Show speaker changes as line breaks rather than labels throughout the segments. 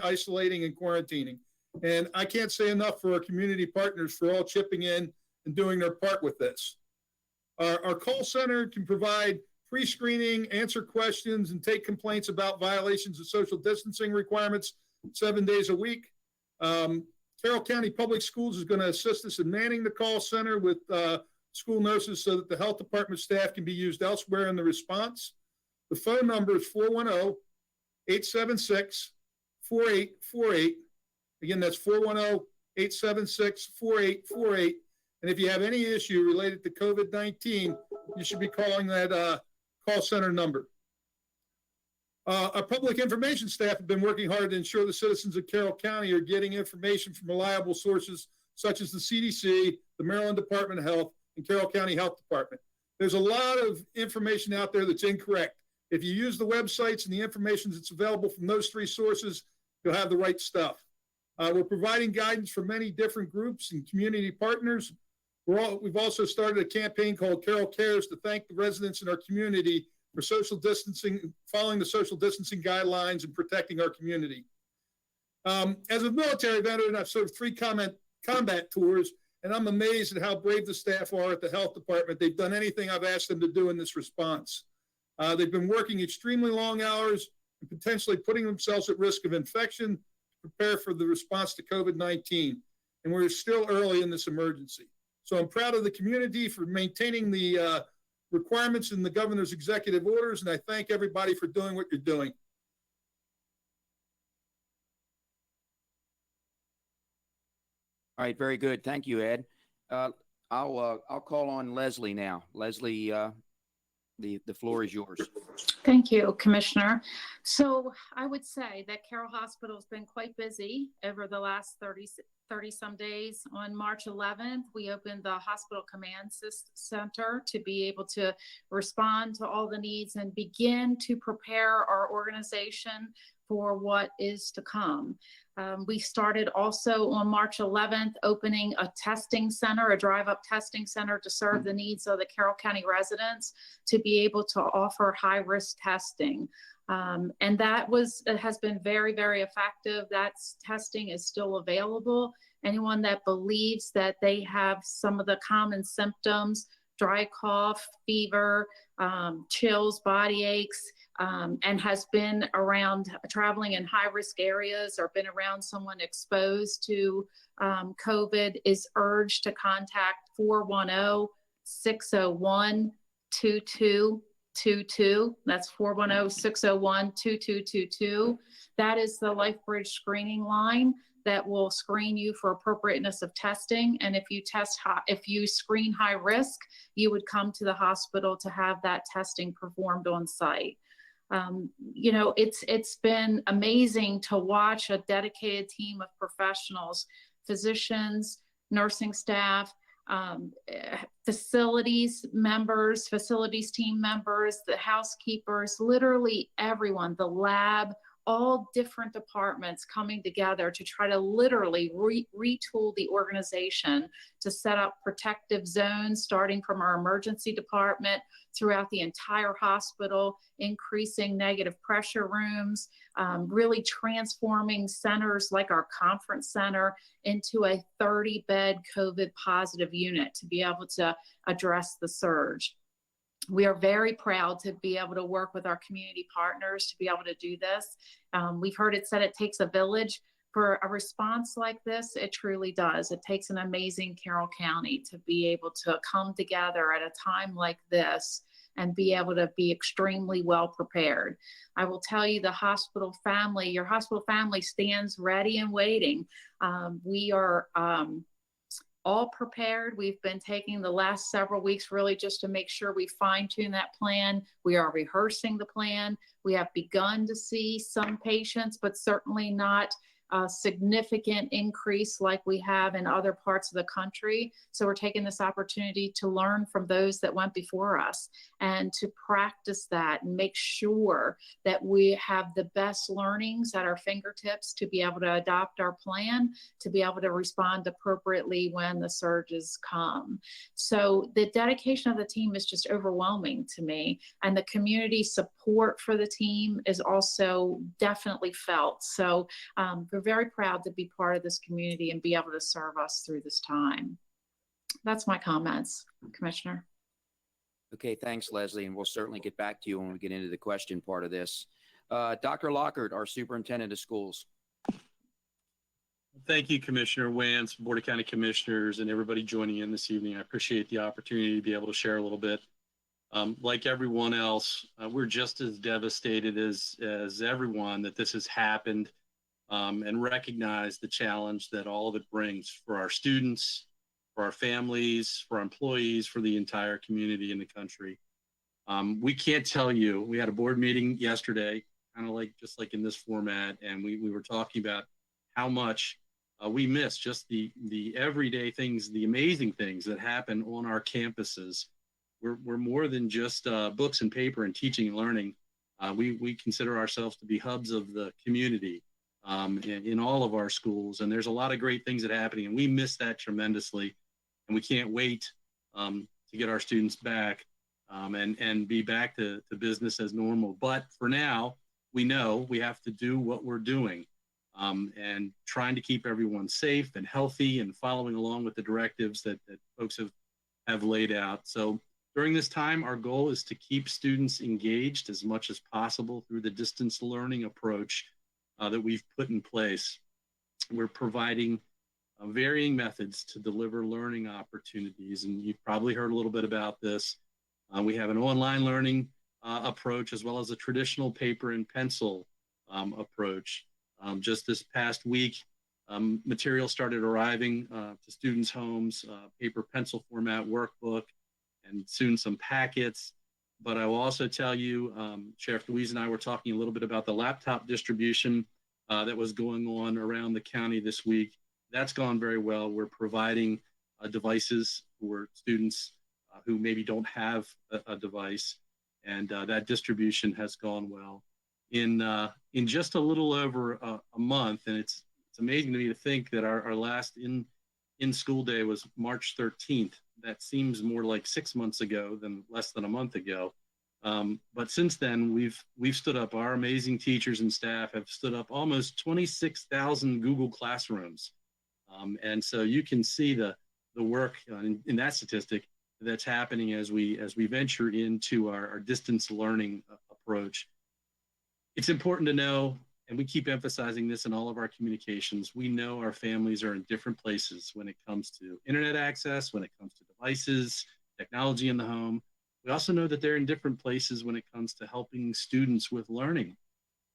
isolating and quarantining. And I can't say enough for our community partners for all chipping in and doing their part with this. Our call center can provide pre-screening, answer questions, and take complaints about violations of social distancing requirements 7 days a week. Carroll County Public Schools is going to assist us in manning the call center with school nurses so that the health department staff can be used elsewhere in the response. The phone number is 410-876-4848. Again, that's 410-876-4848. And if you have any issue related to COVID-19, you should be calling that call center number. Our public information staff have been working hard to ensure the citizens of Carroll County are getting information from reliable sources such as the CDC, the Maryland Department of Health, and Carroll County Health Department. There's a lot of information out there that's incorrect. If you use the websites and the information that's available from those three sources, you'll have the right stuff. We're providing guidance for many different groups and community partners. We've also started a campaign called Carroll Cares to thank the residents in our community for social distancing, following the social distancing guidelines and protecting our community. As a military veteran, I've served 3 combat tours, and I'm amazed at how brave the staff are at the health department. They've done anything I've asked them to do in this response. They've been working extremely long hours and potentially putting themselves at risk of infection to prepare for the response to COVID-19. And we're still early in this emergency. So I'm proud of the community for maintaining the requirements in the governor's executive orders, and I thank everybody for doing what you're doing.
All right, very good. Thank you, Ed. I'll call on Leslie now. Leslie, the floor is yours.
Thank you, Commissioner. So I would say that Carroll Hospital has been quite busy over the last 30 some days. On March 11th, we opened the Hospital Command Center to be able to respond to all the needs and begin to prepare our organization for what is to come. We started also on March 11th opening a testing center, a drive-up testing center to serve the needs of the Carroll County residents to be able to offer high-risk testing. And that has been very, very effective. That testing is still available. Anyone that believes that they have some of the common symptoms, dry cough, fever, chills, body aches, and has been around traveling in high-risk areas or been around someone exposed to COVID is urged to contact 410-601-2222. That's 410-601-2222. That is the LifeBridge screening line that will screen you for appropriateness of testing. And if you screen high risk, you would come to the hospital to have that testing performed on site. You know, it's been amazing to watch a dedicated team of professionals, physicians, nursing staff, facilities team members, the housekeepers, literally everyone, the lab, all different departments coming together to try to literally retool the organization to set up protective zones, starting from our emergency department throughout the entire hospital, increasing negative pressure rooms, really transforming centers like our conference center into a 30-bed COVID positive unit to be able to address the surge. We are very proud to be able to work with our community partners to be able to do this. We've heard it said it takes a village. For a response like this, it truly does. It takes an amazing Carroll County to be able to come together at a time like this and be able to be extremely well prepared. I will tell you, the hospital family, your hospital family stands ready and waiting. We are all prepared. We've been taking the last several weeks really just to make sure we fine-tune that plan. We are rehearsing the plan. We have begun to see some patients, but certainly not a significant increase like we have in other parts of the country. So we're taking this opportunity to learn from those that went before us and to practice that and make sure that we have the best learnings at our fingertips to be able to adopt our plan, to be able to respond appropriately when the surges come. So the dedication of the team is just overwhelming to me, and the community support for the team is also definitely felt. So we're very proud to be part of this community and be able to serve us through this time. That's my comments, Commissioner.
Okay, thanks, Leslie, and we'll certainly get back to you when we get into the question part of this. Dr. Lockhart, our Superintendent of Schools.
Thank you, Commissioner Wance, Board of County Commissioners, and everybody joining in this evening. I appreciate the opportunity to be able to share a little bit. Like everyone else, we're just as devastated as everyone that this has happened, and recognize the challenge that all of it brings for our students, for our families, for our employees, for the entire community in the country. We can't tell you, we had a board meeting yesterday, kind of like just like in this format, and we were talking about how much we miss just the everyday things, the amazing things that happen on our campuses. We're more than just books and paper and teaching and learning. We consider ourselves to be hubs of the community in all of our schools, and there's a lot of great things that are happening, and we miss that tremendously, and we can't wait to get our students back and be back to business as normal. But for now, we know we have to do what we're doing. And trying to keep everyone safe and healthy and following along with the directives that folks have laid out. So during this time, our goal is to keep students engaged as much as possible through the distance learning approach that we've put in place. We're providing varying methods to deliver learning opportunities, and you've probably heard a little bit about this. We have an online learning approach as well as a traditional paper and pencil approach. Just this past week, material started arriving to students' homes, paper pencil format workbook, and soon some packets. But I will also tell you, Sheriff Louise and I were talking a little bit about the laptop distribution that was going on around the county this week. That's gone very well. We're providing devices for students who maybe don't have a device, and that distribution has gone well. In just a little over a month, and it's amazing to me to think that our last in school day was March 13th. That seems more like 6 months ago than less than a month ago. But since then, we've stood up, our amazing teachers and staff have stood up almost 26,000 Google Classrooms. And so you can see the work in that statistic that's happening as we venture into our distance learning approach. It's important to know, and we keep emphasizing this in all of our communications, we know our families are in different places when it comes to internet access, when it comes to devices, technology in the home. We also know that they're in different places when it comes to helping students with learning.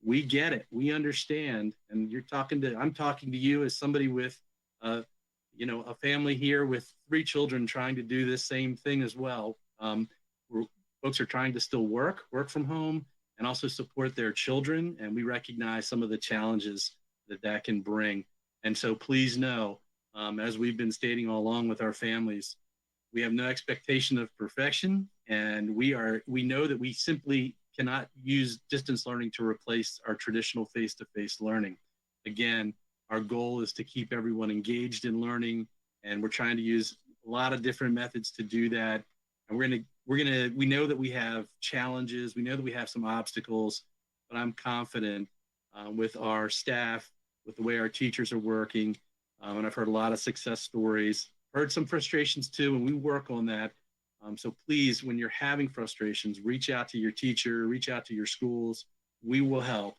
We get it, we understand, and I'm talking to you as somebody with a family here with 3 children trying to do this same thing as well. Folks are trying to still work from home, and also support their children. And we recognize some of the challenges that can bring. And so please know, as we've been stating all along with our families, we have no expectation of perfection. And we know that we simply cannot use distance learning to replace our traditional face-to-face learning. Again, our goal is to keep everyone engaged in learning. And we're trying to use a lot of different methods to do that. And we know that we have challenges, we know that we have some obstacles, but I'm confident with our staff, with the way our teachers are working, and I've heard a lot of success stories, heard some frustrations too, and we work on that. So please, when you're having frustrations, reach out to your teacher, reach out to your schools, we will help.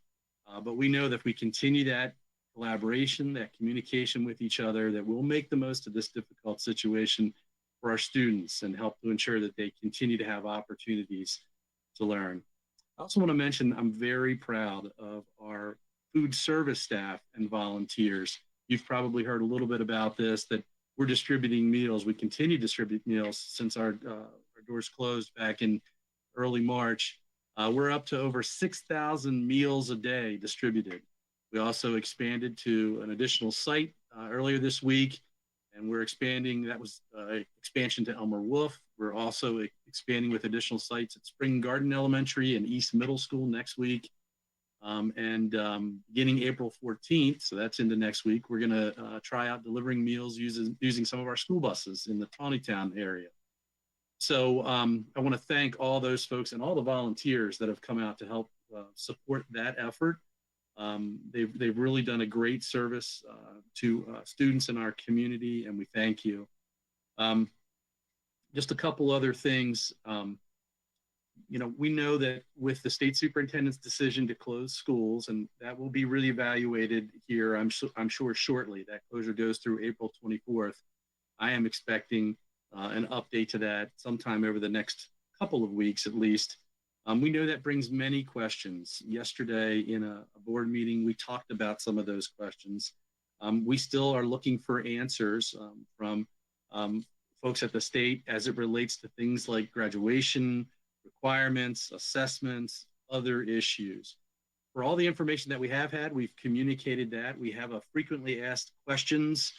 But we know that if we continue that collaboration, that communication with each other, that we'll make the most of this difficult situation for our students and help to ensure that they continue to have opportunities to learn. I also want to mention I'm very proud of our food service staff and volunteers. You've probably heard a little bit about this, that we're distributing meals. We continue to distribute meals since our doors closed back in early March. We're up to over 6,000 meals a day distributed, We also expanded to an additional site earlier this week, and we're expanding. That was expansion to Elmer Wolf. We're also expanding with additional sites at Spring Garden Elementary and East Middle School next week. Beginning April 14th, so that's into next week, we're going to try out delivering meals using some of our school buses in the Tawnytown area. So I want to thank all those folks and all the volunteers that have come out to help support that effort. They've really done a great service to students in our community, and we thank you. Just a couple other things. We know that with the state superintendent's decision to close schools, and that will be reevaluated here, I'm sure shortly. That closure goes through April 24th. I am expecting an update to that sometime over the next couple of weeks at least. We know that brings many questions. Yesterday in a board meeting, we talked about some of those questions. We still are looking for answers from folks at the state as it relates to things like graduation, requirements, assessments, other issues. For all the information that we have had, we've communicated that. We have a frequently asked questions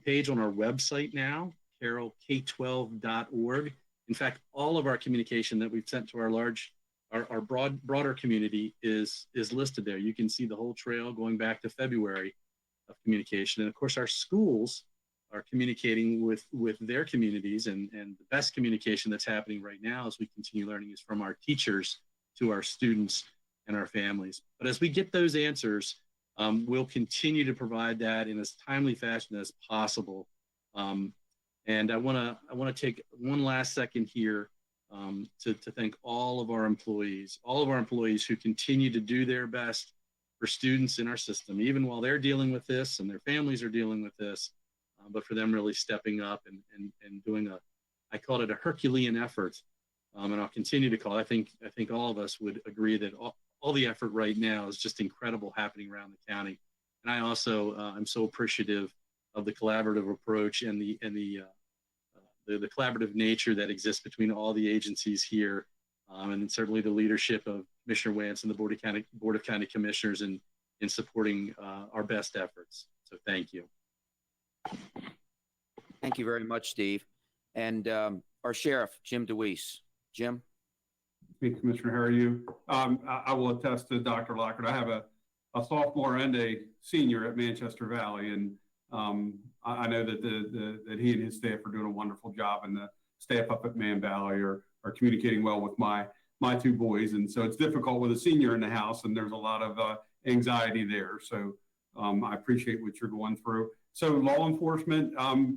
page on our website now, carrollk12.org. In fact, all of our communication that we've sent to our broader community is listed there. You can see the whole trail going back to February of communication. And of course, our schools are communicating with their communities, and the best communication that's happening right now as we continue learning is from our teachers to our students and our families. But as we get those answers, we'll continue to provide that in as timely fashion as possible. And I want to take one last second here to thank all of our employees who continue to do their best for students in our system, even while they're dealing with this and their families are dealing with this. But for them really stepping up and doing I called it a Herculean effort, and I'll continue to call it. I think all of us would agree that all the effort right now is just incredible happening around the county. And I also I'm so appreciative of the collaborative approach and the collaborative nature that exists between all the agencies here, and certainly the leadership of Commissioner Wance and the Board of County Commissioners in supporting our best efforts. So thank you.
Thank you very much, Steve. And our sheriff, Jim DeWeese. Jim?
Hey, Commissioner, how are you? I will attest to Dr. Lockard. I have a sophomore and a senior at Manchester Valley, and I know that that he and his staff are doing a wonderful job, and the staff up at Man Valley are communicating well with my two boys. And so it's difficult with a senior in the house, and there's a lot of anxiety there. So I appreciate what you're going through. So law enforcement,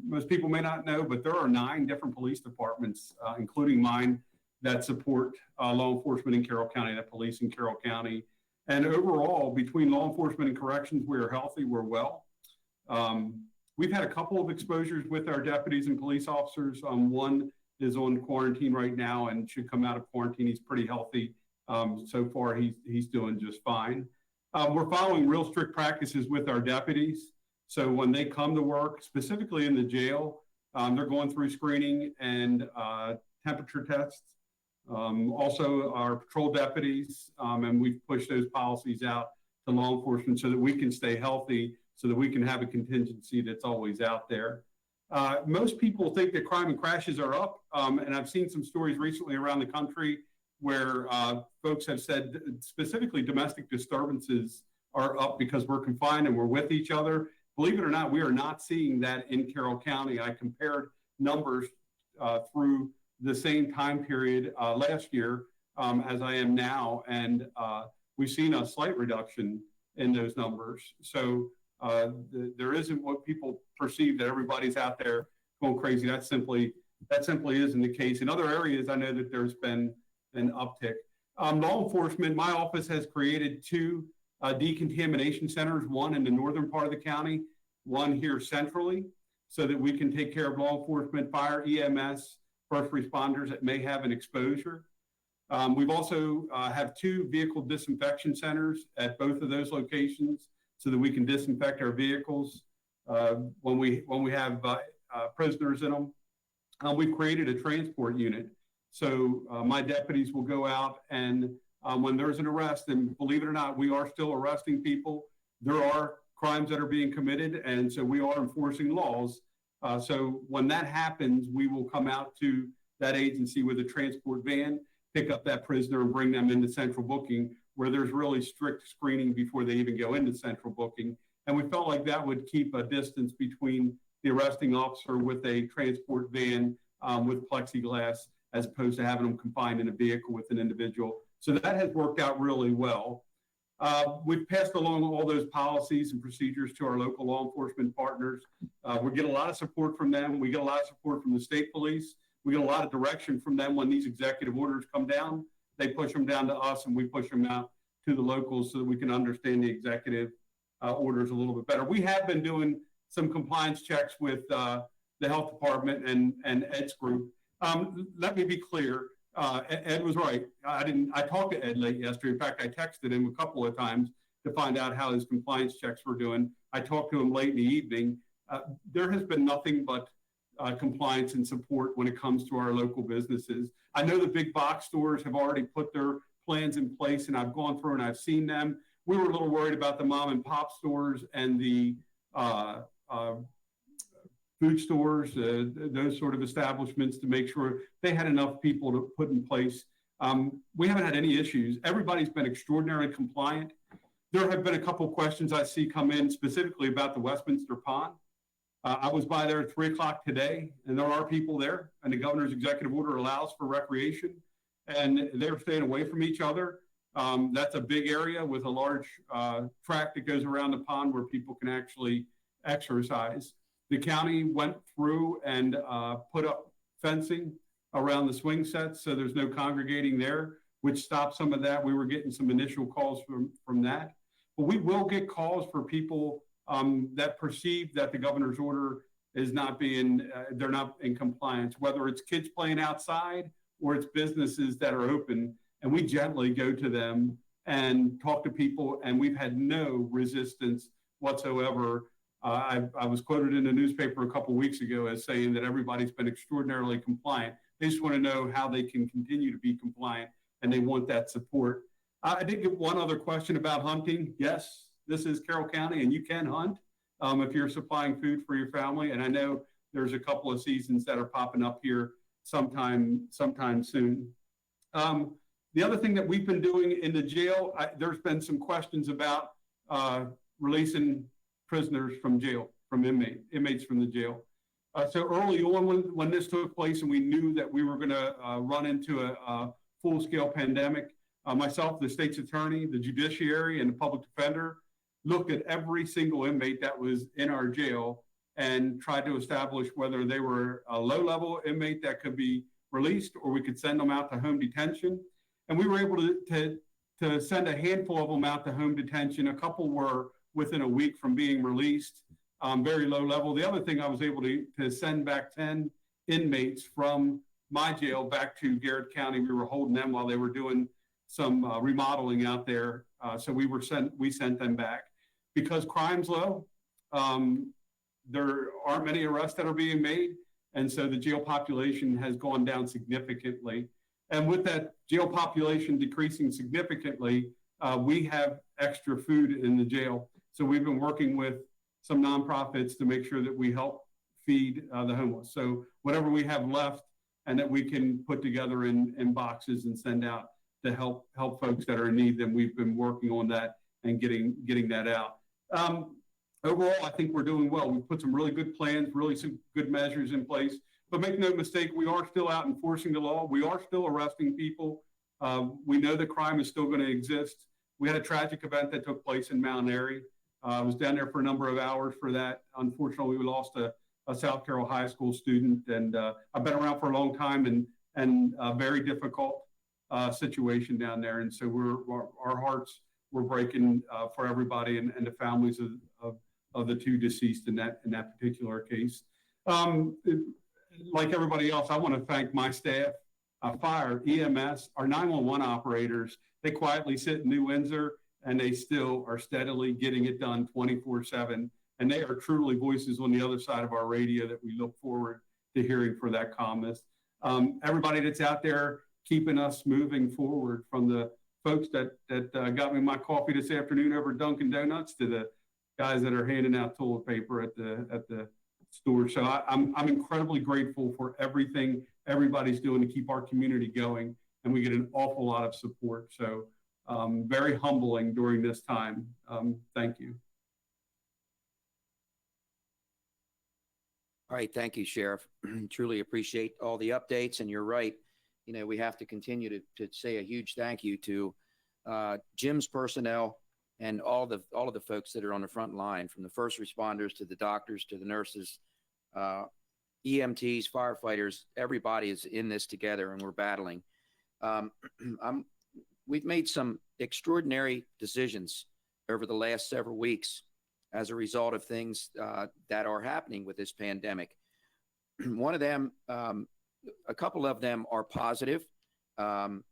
most people may not know, but there are 9 different police departments, including mine, that support law enforcement in Carroll County, that police in Carroll County. And overall, between law enforcement and corrections, we're healthy, we're well. We've had a couple of exposures with our deputies and police officers. One is on quarantine right now and should come out of quarantine. He's pretty healthy. So far, he's doing just fine. We're following real strict practices with our deputies. So when they come to work, specifically in the jail, they're going through screening and temperature tests. Also our patrol deputies, and we've pushed those policies out to law enforcement so that we can stay healthy, so that we can have a contingency that's always out there. Most people think that crime and crashes are up, and I've seen some stories recently around the country where folks have said specifically domestic disturbances are up because we're confined and we're with each other. Believe it or not, we are not seeing that in Carroll County. I compared numbers through the same time period last year as I am now, and we've seen a slight reduction in those numbers. So there isn't what people perceive that everybody's out there going crazy. That simply isn't the case. In other areas, I know that there's been an uptick. Law enforcement, my office has created 2 decontamination centers, one in the northern part of the county, one here centrally, so that we can take care of law enforcement, fire, EMS, first responders that may have an exposure. We've also have 2 vehicle disinfection centers at both of those locations so that we can disinfect our vehicles when we have prisoners in them. We've created a transport unit. So my deputies will go out and when there's an arrest, and believe it or not, we are still arresting people. there are crimes that are being committed, and so we are enforcing laws. So when that happens, we will come out to that agency with a transport van, pick up that prisoner and bring them into central booking, where there's really strict screening before they even go into central booking. And we felt like that would keep a distance between the arresting officer with a transport van with plexiglass, as opposed to having them confined in a vehicle with an individual. So that has worked out really well. We've passed along all those policies and procedures to our local law enforcement partners. We get a lot of support from them. We get a lot of support from the state police. We get a lot of direction from them when these executive orders come down. They push them down to us, and we push them out to the locals so that we can understand the executive orders a little bit better. We have been doing some compliance checks with the health department and Ed's group. Let me be clear. Ed was right. I talked to Ed late yesterday. In fact, I texted him a couple of times to find out how his compliance checks were doing. I talked to him late in the evening. There has been nothing but compliance and support when it comes to our local businesses. I know the big box stores have already put their plans in place, and I've gone through and I've seen them. We were a little worried about the mom and pop stores and the food stores, those sort of establishments, to make sure they had enough people to put in place. We haven't had any issues. Everybody's been extraordinarily compliant. There have been a couple of questions I see come in specifically about the Westminster Pond. I was by there at 3 o'clock today, and there are people there, and the governor's executive order allows for recreation, and they're staying away from each other. That's a big area with a large track that goes around the pond where people can actually exercise. The county went through and put up fencing around the swing sets, so there's no congregating there, which stopped some of that. We were getting some initial calls from that. But we will get calls for people that perceive that the governor's order is not being, they're not in compliance, whether it's kids playing outside or it's businesses that are open. And we gently go to them and talk to people, and we've had no resistance whatsoever. I was quoted in the newspaper a couple of weeks ago as saying that everybody's been extraordinarily compliant. They just want to know how they can continue to be compliant, and they want that support. I did get one other question about hunting. Yes, this is Carroll County, and you can hunt if you're supplying food for your family. And I know there's a couple of seasons that are popping up here sometime soon. The other thing that we've been doing in the jail, there's been some questions about releasing prisoners from jail, from inmates from the jail. So early on when this took place and we knew that we were going to run into a full-scale pandemic, myself, the state's attorney, the judiciary, and the public defender looked at every single inmate that was in our jail and tried to establish whether they were a low-level inmate that could be released or we could send them out to home detention. And we were able to send a handful of them out to home detention. A couple were within a week from being released, very low level. The other thing, I was able to send back 10 inmates from my jail back to Garrett County. We were holding them while they were doing some remodeling out there. So we sent them back. Because crime's low, there aren't many arrests that are being made. And so the jail population has gone down significantly. And with that jail population decreasing significantly, we have extra food in the jail. So we've been working with some nonprofits to make sure that we help feed the homeless. So whatever we have left and that we can put together in boxes and send out to help folks that are in need, then we've been working on that and getting that out. Overall, I think we're doing well. We've put some really good plans, really some good measures in place. But make no mistake, we are still out enforcing the law. We are still arresting people. We know that crime is still going to exist. We had a tragic event that took place in Mount Airy. I was down there for a number of hours for that. Unfortunately, we lost a South Carroll High School student, and I've been around for a long time and a very difficult situation down there. And so our hearts were breaking for everybody and the families of the two deceased in that particular case. Like everybody else, I want to thank my staff, fire, EMS, our 911 operators. They quietly sit in New Windsor, and they still are steadily getting it done 24/7. And they are truly voices on the other side of our radio that we look forward to hearing for that calmness. Everybody that's out there keeping us moving forward, from the folks that got me my coffee this afternoon over at Dunkin' Donuts, to the guys that are handing out toilet paper at the store. So I'm incredibly grateful for everything everybody's doing to keep our community going, and we get an awful lot of support. So very humbling during this time. Thank you.
All right, thank you, Sheriff. Truly appreciate all the updates, and you're right. You know, we have to continue to say a huge thank you to Jim's personnel and all of the folks that are on the front line, from the first responders to the doctors to the nurses, EMTs, firefighters. Everybody is in this together, and we're battling. We've made some extraordinary decisions over the last several weeks as a result of things that are happening with this pandemic. One of them, a couple of them are positive. For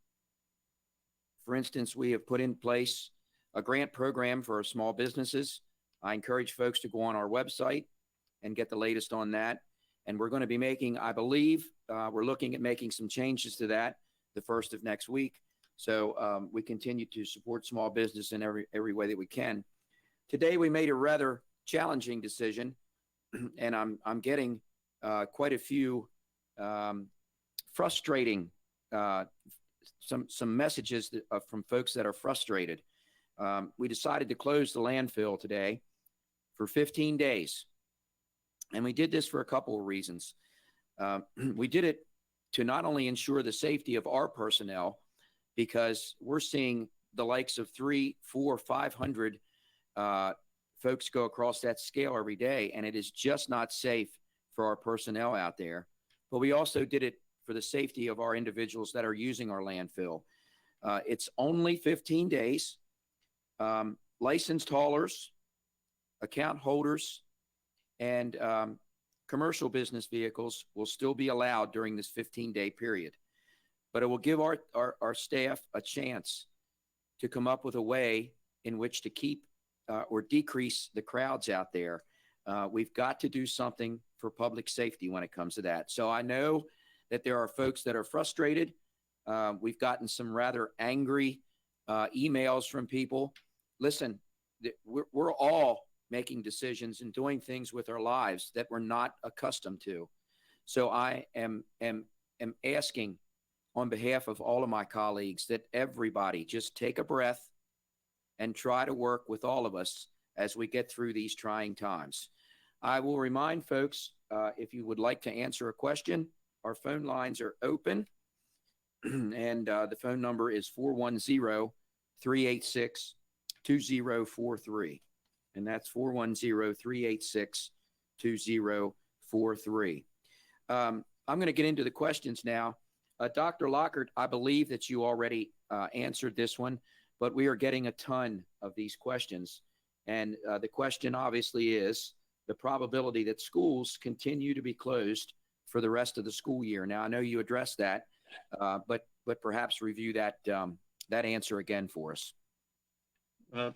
instance, we have put in place a grant program for our small businesses. I encourage folks to go on our website and get the latest on that. And we're going to be making, I believe, we're looking at making some changes to that the first of next week. So we continue to support small business in every way that we can. Today, we made a rather challenging decision, and I'm getting quite a few frustrating some messages from folks that are frustrated. We decided to close the landfill today for 15 days. And we did this for a couple of reasons. We did it to not only ensure the safety of our personnel, because we're seeing the likes of 300, 400, 500 folks go across that scale every day, and it is just not safe for our personnel out there. But we also did it for the safety of our individuals that are using our landfill. It's only 15 days. Licensed haulers, account holders, and commercial business vehicles will still be allowed during this 15-day period. But it will give our staff a chance to come up with a way in which to keep or decrease the crowds out there. We've got to do something for public safety when it comes to that. So I know that there are folks that are frustrated. We've gotten some rather angry emails from people. Listen, we're all making decisions and doing things with our lives that we're not accustomed to. So I am asking on behalf of all of my colleagues that everybody just take a breath and try to work with all of us as we get through these trying times. I will remind folks, if you would like to answer a question, our phone lines are open. And the phone number is 410-386-2043. And that's 410-386-2043. I'm going to get into the questions now. Dr. Lockhart, I believe that you already answered this one, but we are getting a ton of these questions. And the question obviously is the probability that schools continue to be closed for the rest of the school year. Now, I know you addressed that, but perhaps review that answer again for us.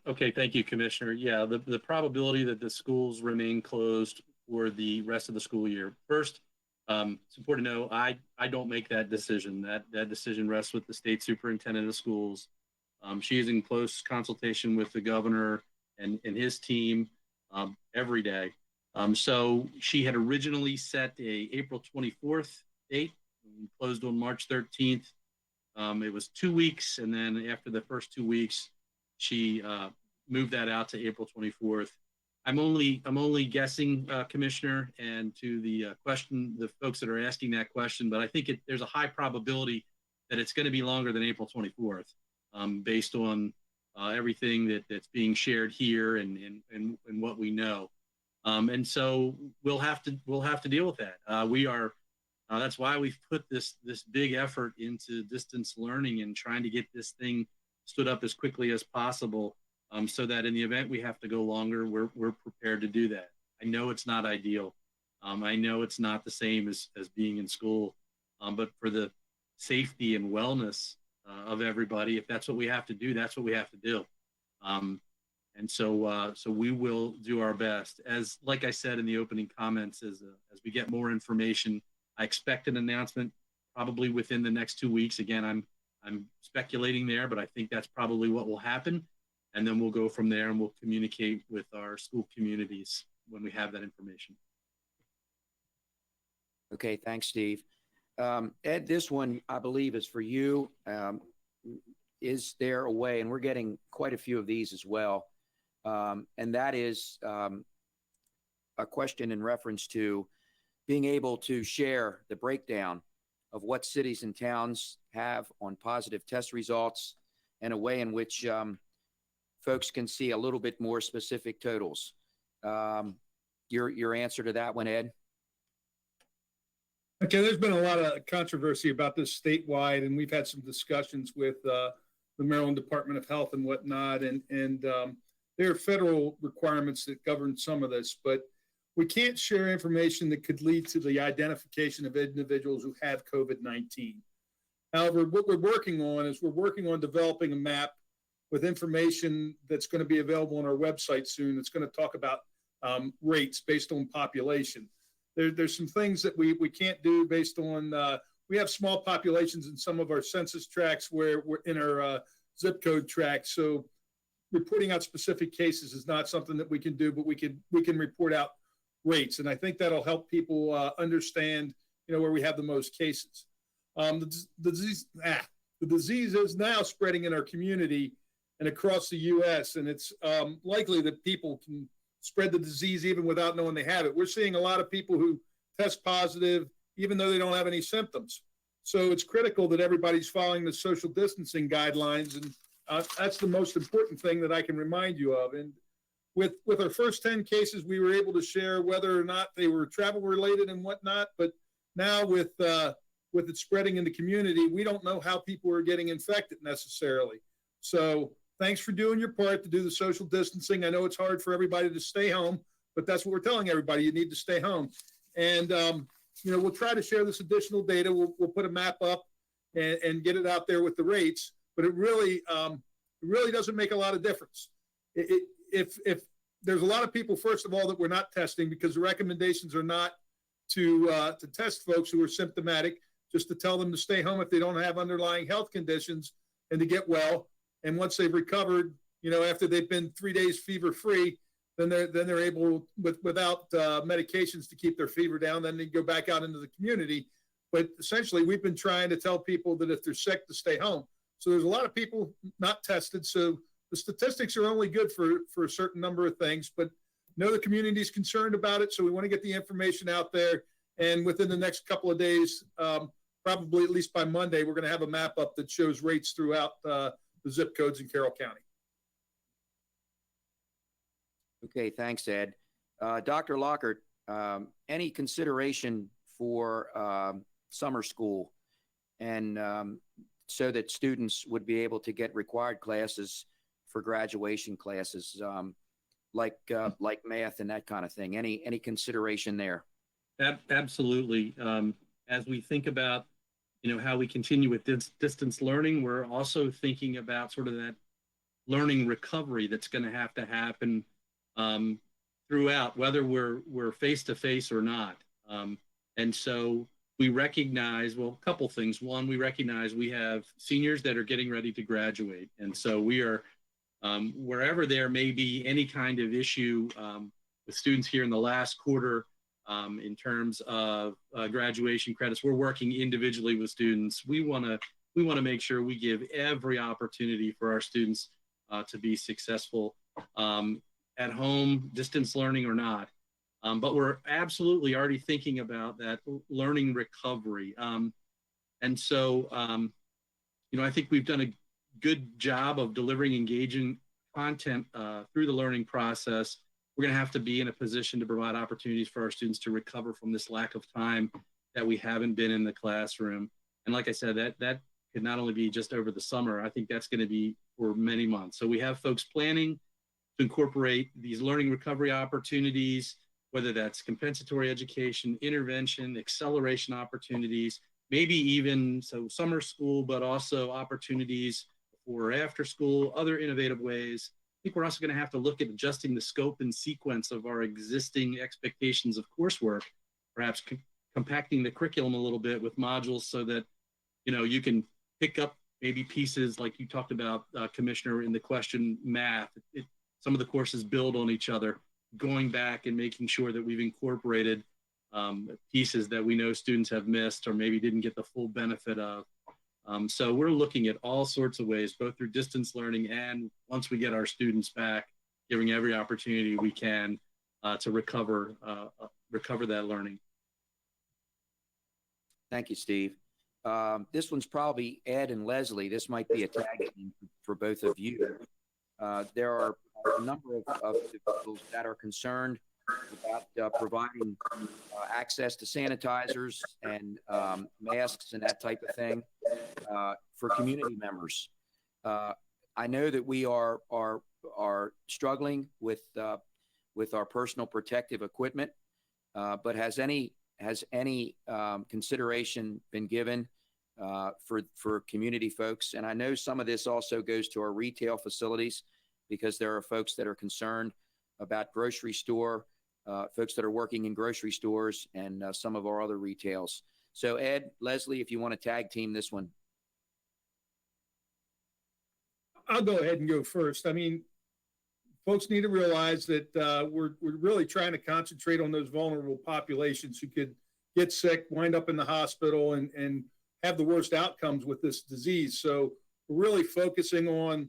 Okay, thank you, Commissioner. Yeah, the probability that the schools remain closed for the rest of the school year. First, it's important to know I don't make that decision. That decision rests with the state superintendent of schools. She is in close consultation with the governor and his team every day. So she had originally set a April 24th date, closed on March 13th. It was 2 weeks, and then after the first 2 weeks, she moved that out to April 24th. I'm only guessing, Commissioner, and to the question, the folks that are asking that question, but I think there's a high probability that it's going to be longer than April 24th, based on everything that's being shared here and what we know. And so we'll have to deal with that. That's why we've put this big effort into distance learning and trying to get this thing stood up as quickly as possible, so that in the event we have to go longer, we're prepared to do that. I know it's not ideal. I know it's not the same as being in school, but for the safety and wellness of everybody, if that's what we have to do, that's what we have to do. And so we will do our best. Like I said in the opening comments, as we get more information, I expect an announcement probably within the next 2 weeks. Again, I'm speculating there, but I think that's probably what will happen. And then we'll go from there and we'll communicate with our school communities when we have that information.
Okay, thanks, Steve. Ed, this one I believe is for you. Is there a way, and we're getting quite a few of these as well, and that is a question in reference to being able to share the breakdown of what cities and towns have on positive test results and a way in which folks can see a little bit more specific totals. Your answer to that one, Ed?
Okay, there's been a lot of controversy about this statewide, and we've had some discussions with the Maryland Department of Health and whatnot, and there are federal requirements that govern some of this, but we can't share information that could lead to the identification of individuals who have COVID-19. However, what we're working on is developing a map with information that's going to be available on our website soon. It's going to talk about rates based on population. There's some things that we can't do based on, we have small populations in some of our census tracts where we're in our zip code tracts. So reporting out specific cases is not something that we can do, but we can report out rates. And I think that'll help people understand, where we have the most cases. The disease is now spreading in our community and across the U.S. And it's likely that people can spread the disease even without knowing they have it. We're seeing a lot of people who test positive, even though they don't have any symptoms. So it's critical that everybody's following the social distancing guidelines. And that's the most important thing that I can remind you of. And with our first 10 cases, we were able to share whether or not they were travel related and whatnot. But now with it spreading in the community, we don't know how people are getting infected necessarily. So thanks for doing your part to do the social distancing. I know it's hard for everybody to stay home, but that's what we're telling everybody. You need to stay home. And, we'll try to share this additional data. We'll put a map up and get it out there with the rates, but it really doesn't make a lot of difference. If there's a lot of people, first of all, that we're not testing because the recommendations are not to test folks who are symptomatic, just to tell them to stay home if they don't have underlying health conditions and to get well. And once they've recovered, after they've been 3 days fever free, then they're able without medications to keep their fever down. Then they go back out into the community. But essentially, we've been trying to tell people that if they're sick, to stay home. So there's a lot of people not tested. So the statistics are only good for a certain number of things. But the community is concerned about it. So we want to get the information out there. And within the next couple of days, probably at least by Monday, we're going to have a map up that shows rates throughout the zip codes in Carroll County.
Okay, thanks, Ed. Dr. Lockhart, any consideration for summer school and so that students would be able to get required classes for graduation classes like math and that kind of thing? Any consideration there?
Absolutely. As we think about, how we continue with distance learning, we're also thinking about sort of that learning recovery that's going to happen throughout, whether we're face-to-face or not. And so we recognize, a couple things. One, we recognize we have seniors that are getting ready to graduate. And so we are, wherever there may be any kind of issue with students here in the last quarter, in terms of graduation credits, we're working individually with students. We want to make sure we give every opportunity for our students to be successful at home, distance learning or not. But we're absolutely already thinking about that learning recovery. And so, I think we've done a good job of delivering engaging content through the learning process. We're going to have to be in a position to provide opportunities for our students to recover from this lack of time that we haven't been in the classroom. And like I said, that could not only be just over the summer, I think that's going to be for many months. So we have folks planning to incorporate these learning recovery opportunities, whether that's compensatory education, intervention, acceleration opportunities, maybe even summer school, but also opportunities for after school, other innovative ways. I think we're also going to have to look at adjusting the scope and sequence of our existing expectations of coursework, perhaps compacting the curriculum a little bit with modules so that, you can pick up maybe pieces like you talked about, Commissioner, in the question math. Some of the courses build on each other, going back and making sure that we've incorporated pieces that we know students have missed or maybe didn't get the full benefit of. So we're looking at all sorts of ways, both through distance learning and once we get our students back, giving every opportunity we can to recover that learning.
Thank you, Steve. This one's probably Ed and Leslie. This might be a tag team for both of you. There are a number of individuals that are concerned about providing access to sanitizers and masks and that type of thing for community members. I know that we are struggling with our personal protective equipment, but has any consideration been given for community folks? And I know some of this also goes to our retail facilities, because there are folks that are concerned about grocery store, folks that are working in grocery stores and some of our other retails. So Ed, Leslie, if you want to tag team this one.
I'll go ahead and go first. I mean, folks need to realize that we're really trying to concentrate on those vulnerable populations who could get sick, wind up in the hospital, and have the worst outcomes with this disease. So we're really focusing on,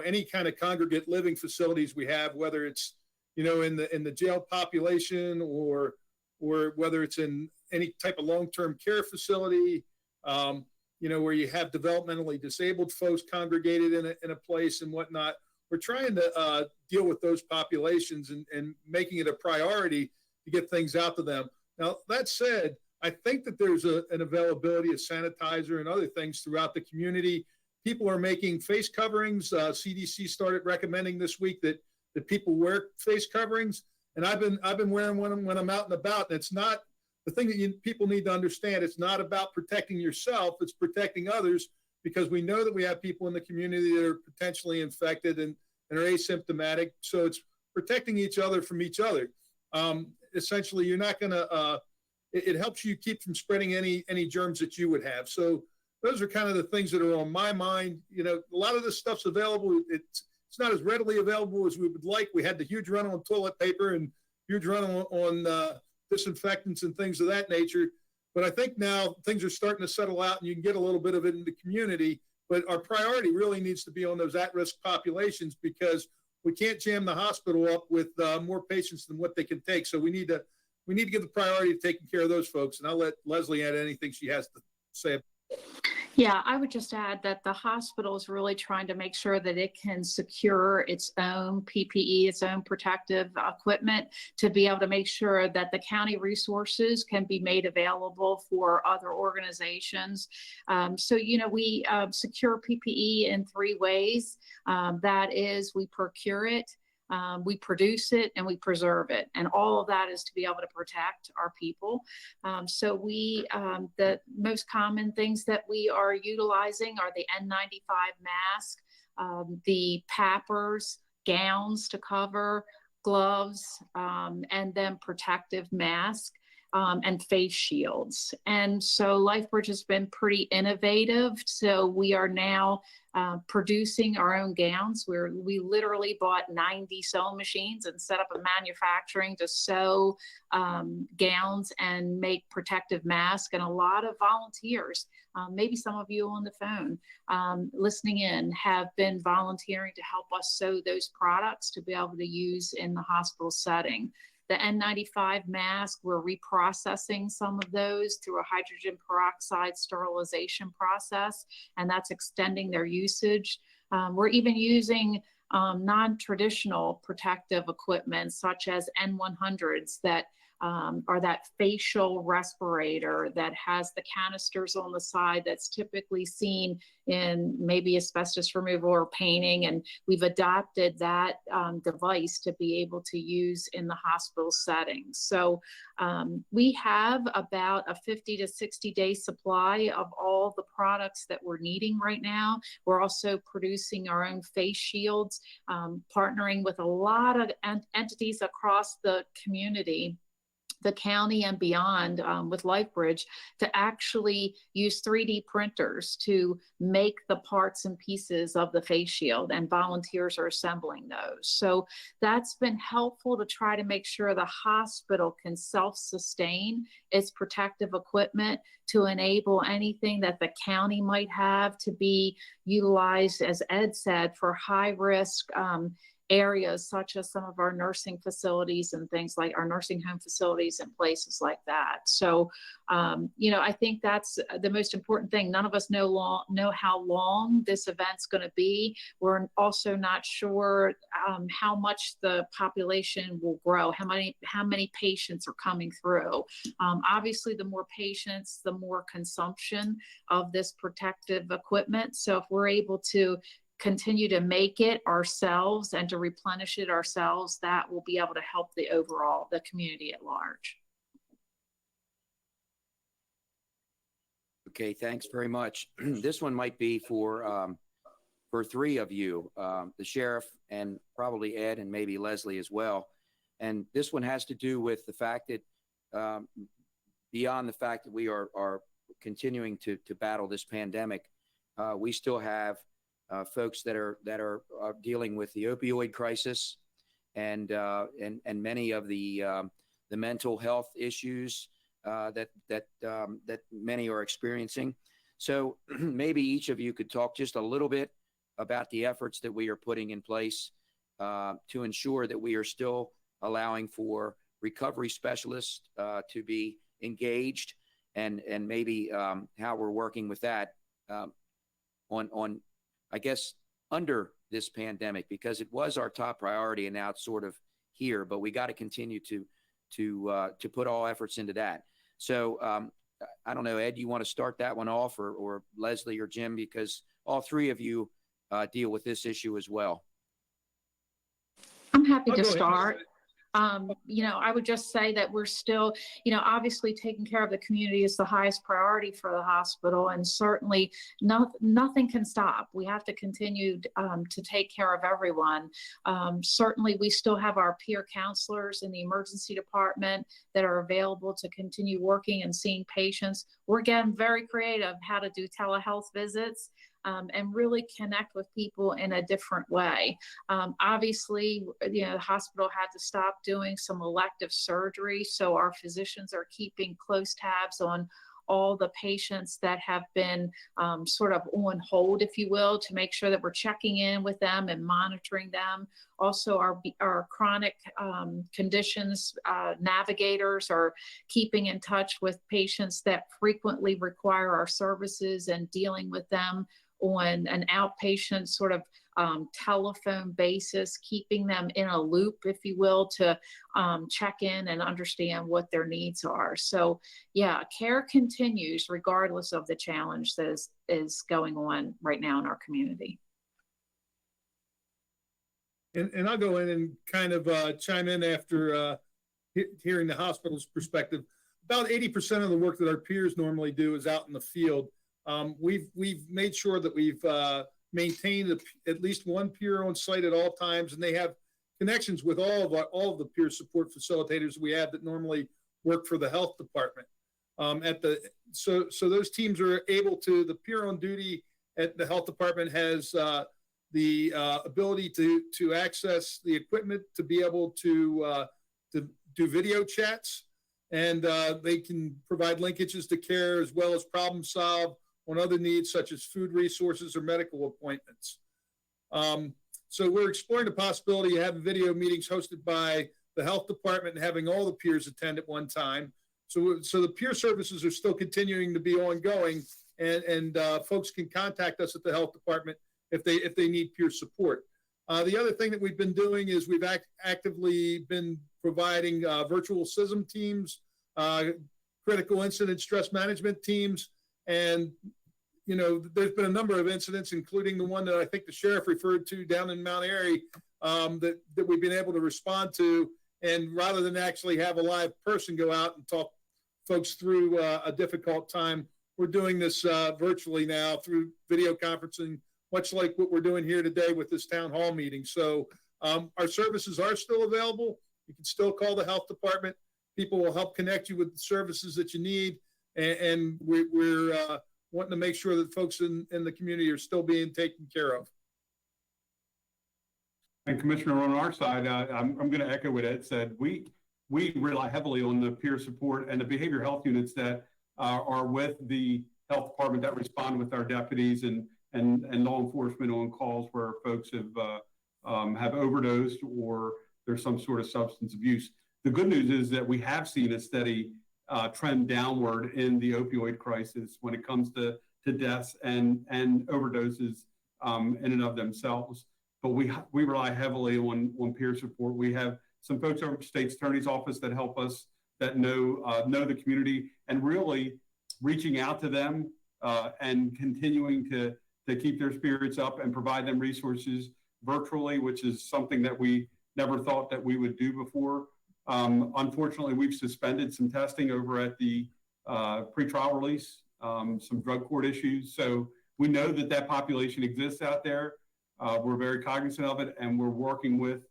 any kind of congregate living facilities we have, whether it's, in the jail population or whether it's in any type of long-term care facility, where you have developmentally disabled folks congregated in a place and whatnot. We're trying to deal with those populations and making it a priority to get things out to them. Now, that said, I think that there's an availability of sanitizer and other things throughout the community. People are making face coverings. CDC started recommending this week that people wear face coverings, and I've been wearing one when I'm out and about. And it's not the thing that people need to understand. It's not about protecting yourself; it's protecting others, because we know that we have people in the community that are potentially infected and are asymptomatic. So it's protecting each other from each other. Essentially, you're not going to. It helps you keep from spreading any germs that you would have. So those are kind of the things that are on my mind. A lot of this stuff's available. It's not as readily available as we would like. We had the huge run on toilet paper and huge run on disinfectants and things of that nature. But I think now things are starting to settle out and you can get a little bit of it in the community. But our priority really needs to be on those at-risk populations, because we can't jam the hospital up with more patients than what they can take. So we need to give the priority to taking care of those folks. And I'll let Leslie add anything she has to say.
Yeah, I would just add that the hospital is really trying to make sure that it can secure its own PPE, its own protective equipment, to be able to make sure that the county resources can be made available for other organizations. So, we secure PPE in 3 ways. That is, we procure it, we produce it, and we preserve it. And all of that is to be able to protect our people. So the most common things that we are utilizing are the N95 mask, the PAPRs, gowns to cover, gloves, and then protective mask. And face shields. And so LifeBridge has been pretty innovative. So we are now producing our own gowns. We literally bought 90 sewing machines and set up a manufacturing to sew gowns and make protective masks. And a lot of volunteers, maybe some of you on the phone listening in, have been volunteering to help us sew those products to be able to use in the hospital setting. The N95 mask, we're reprocessing some of those through a hydrogen peroxide sterilization process, and that's extending their usage. We're even using non-traditional protective equipment, such as N100s that are that facial respirator that has the canisters on the side that's typically seen in maybe asbestos removal or painting. And we've adopted that device to be able to use in the hospital setting. So we have about a 50 to 60 day supply of all the products that we're needing right now. We're also producing our own face shields, partnering with a lot of entities across the community the county and beyond with LifeBridge to actually use 3D printers to make the parts and pieces of the face shield, and volunteers are assembling those. So that's been helpful to try to make sure the hospital can self-sustain its protective equipment to enable anything that the county might have to be utilized, as Ed said, for high-risk areas such as some of our nursing facilities and things like our nursing home facilities and places like that. So, I think that's the most important thing. None of us know how long this event's going to be. We're also not sure how much the population will grow, how many patients are coming through. Obviously, the more patients, the more consumption of this protective equipment. So if we're able to continue to make it ourselves and to replenish it ourselves, that will be able to help the community at large.
Okay, thanks very much. This one might be for three of you, the sheriff and probably Ed and maybe Leslie as well. And this one has to do with the fact that beyond the fact that we are continuing to battle this pandemic, we still have folks that are dealing with the opioid crisis and many of the mental health issues that many are experiencing. So maybe each of you could talk just a little bit about the efforts that we are putting in place to ensure that we are still allowing for recovery specialists to be engaged, and maybe how we're working with that on I guess under this pandemic, because it was our top priority and now it's sort of here, but we got to continue to put all efforts into that. So I don't know, Ed, you want to start that one off, or Leslie or Jim, because all three of you deal with this issue as well.
I'm happy
I'll
to
go ahead.
start. I would just say that we're still, obviously taking care of the community is the highest priority for the hospital, and certainly nothing can stop. We have to continue to take care of everyone. Certainly, we still have our peer counselors in the emergency department that are available to continue working and seeing patients. We're getting very creative how to do telehealth visits. And really connect with people in a different way. Obviously, the hospital had to stop doing some elective surgery, so our physicians are keeping close tabs on all the patients that have been sort of on hold, if you will, to make sure that we're checking in with them and monitoring them. Also, our chronic conditions navigators are keeping in touch with patients that frequently require our services and dealing with them on an outpatient sort of telephone basis, keeping them in a loop, if you will, to check in and understand what their needs are. So yeah, care continues regardless of the challenge that is going on right now in our community.
And I'll go in and kind of chime in after hearing the hospital's perspective. About 80% of the work that our peers normally do is out in the field. We've made sure that we've maintained at least one peer on site at all times, and they have connections with all of the peer support facilitators we have that normally work for the health department. So those teams are able to. The peer on duty at the health department has the ability to access the equipment to be able to do video chats, and they can provide linkages to care as well as problem solve on other needs such as food resources or medical appointments. So we're exploring the possibility of having video meetings hosted by the health department and having all the peers attend at one time. So the peer services are still continuing to be ongoing, and folks can contact us at the health department if they need peer support. The other thing that we've been doing is we've actively been providing virtual CISM teams, critical incident stress management teams. And, there's been a number of incidents, including the one that I think the sheriff referred to down in Mount Airy, that we've been able to respond to. And rather than actually have a live person go out and talk folks through a difficult time, we're doing this virtually now through video conferencing, much like what we're doing here today with this town hall meeting. So our services are still available. You can still call the health department. people will help connect you with the services that you need. And we're wanting to make sure that folks in the community are still being taken care of.
And Commissioner, on our side, I'm going to echo what Ed said. We rely heavily on the peer support and the behavioral health units that are with the health department that respond with our deputies and law enforcement on calls where folks have overdosed or there's some sort of substance abuse. The good news is that we have seen a steady trend downward in the opioid crisis when it comes to deaths and overdoses in and of themselves. But we rely heavily on peer support. We have some folks over at the State's Attorney's Office that help us, that know the community, and really reaching out to them and continuing to keep their spirits up and provide them resources virtually, which is something that we never thought that we would do before. Unfortunately, we've suspended some testing over at the pretrial release, some drug court issues. So we know that population exists out there. We're very cognizant of it, and we're working with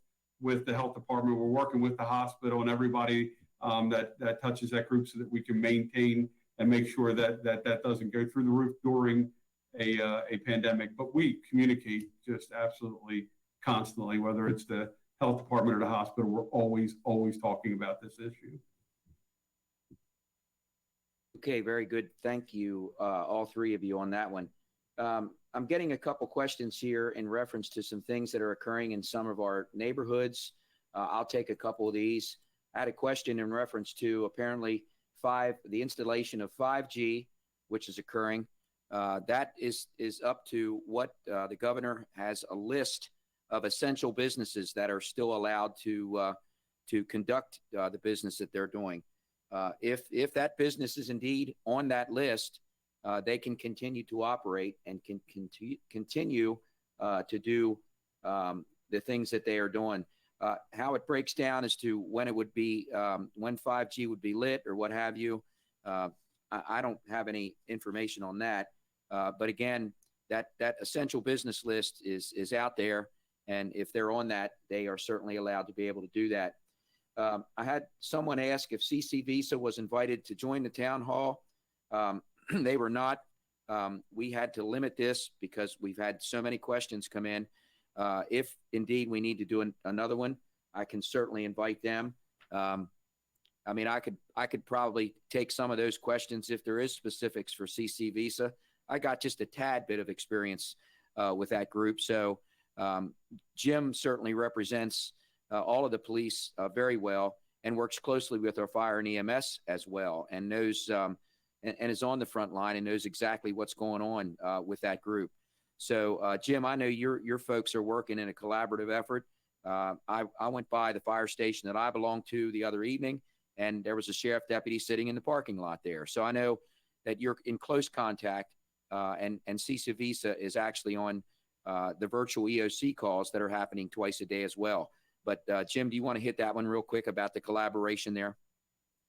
the health department. We're working with the hospital and everybody that touches that group so that we can maintain and make sure that doesn't go through the roof during a pandemic. But we communicate just absolutely constantly, whether it's the health department or the hospital. We're always talking about this issue.
Okay, very good. Thank you, all three of you on that one. I'm getting a couple questions here in reference to some things that are occurring in some of our neighborhoods. I'll take a couple of these. I had a question in reference to apparently the installation of 5G, which is occurring. That is up to what the governor has a list of essential businesses that are still allowed to conduct the business that they're doing. If that business is indeed on that list, they can continue to operate and can continue to do the things that they are doing. How it breaks down as to when it would be, when 5G would be lit or what have you, I don't have any information on that. But again, that essential business list is out there. And if they're on that, they are certainly allowed to be able to do that. I had someone ask if CC Visa was invited to join the town hall. They were not. We had to limit this because we've had so many questions come in. If indeed we need to do another one, I can certainly invite them. I mean, I could probably take some of those questions if there is specifics for CC Visa. I got just a tad bit of experience with that group. So Jim certainly represents all of the police very well and works closely with our fire and EMS as well, and knows and is on the front line and knows exactly what's going on with that group. So Jim, I know your folks are working in a collaborative effort. I went by the fire station that I belong to the other evening, and there was a sheriff deputy sitting in the parking lot there. So I know that you're in close contact, and CC Visa is actually on the virtual EOC calls that are happening twice a day as well. But Jim, do you want to hit that one real quick about the collaboration there?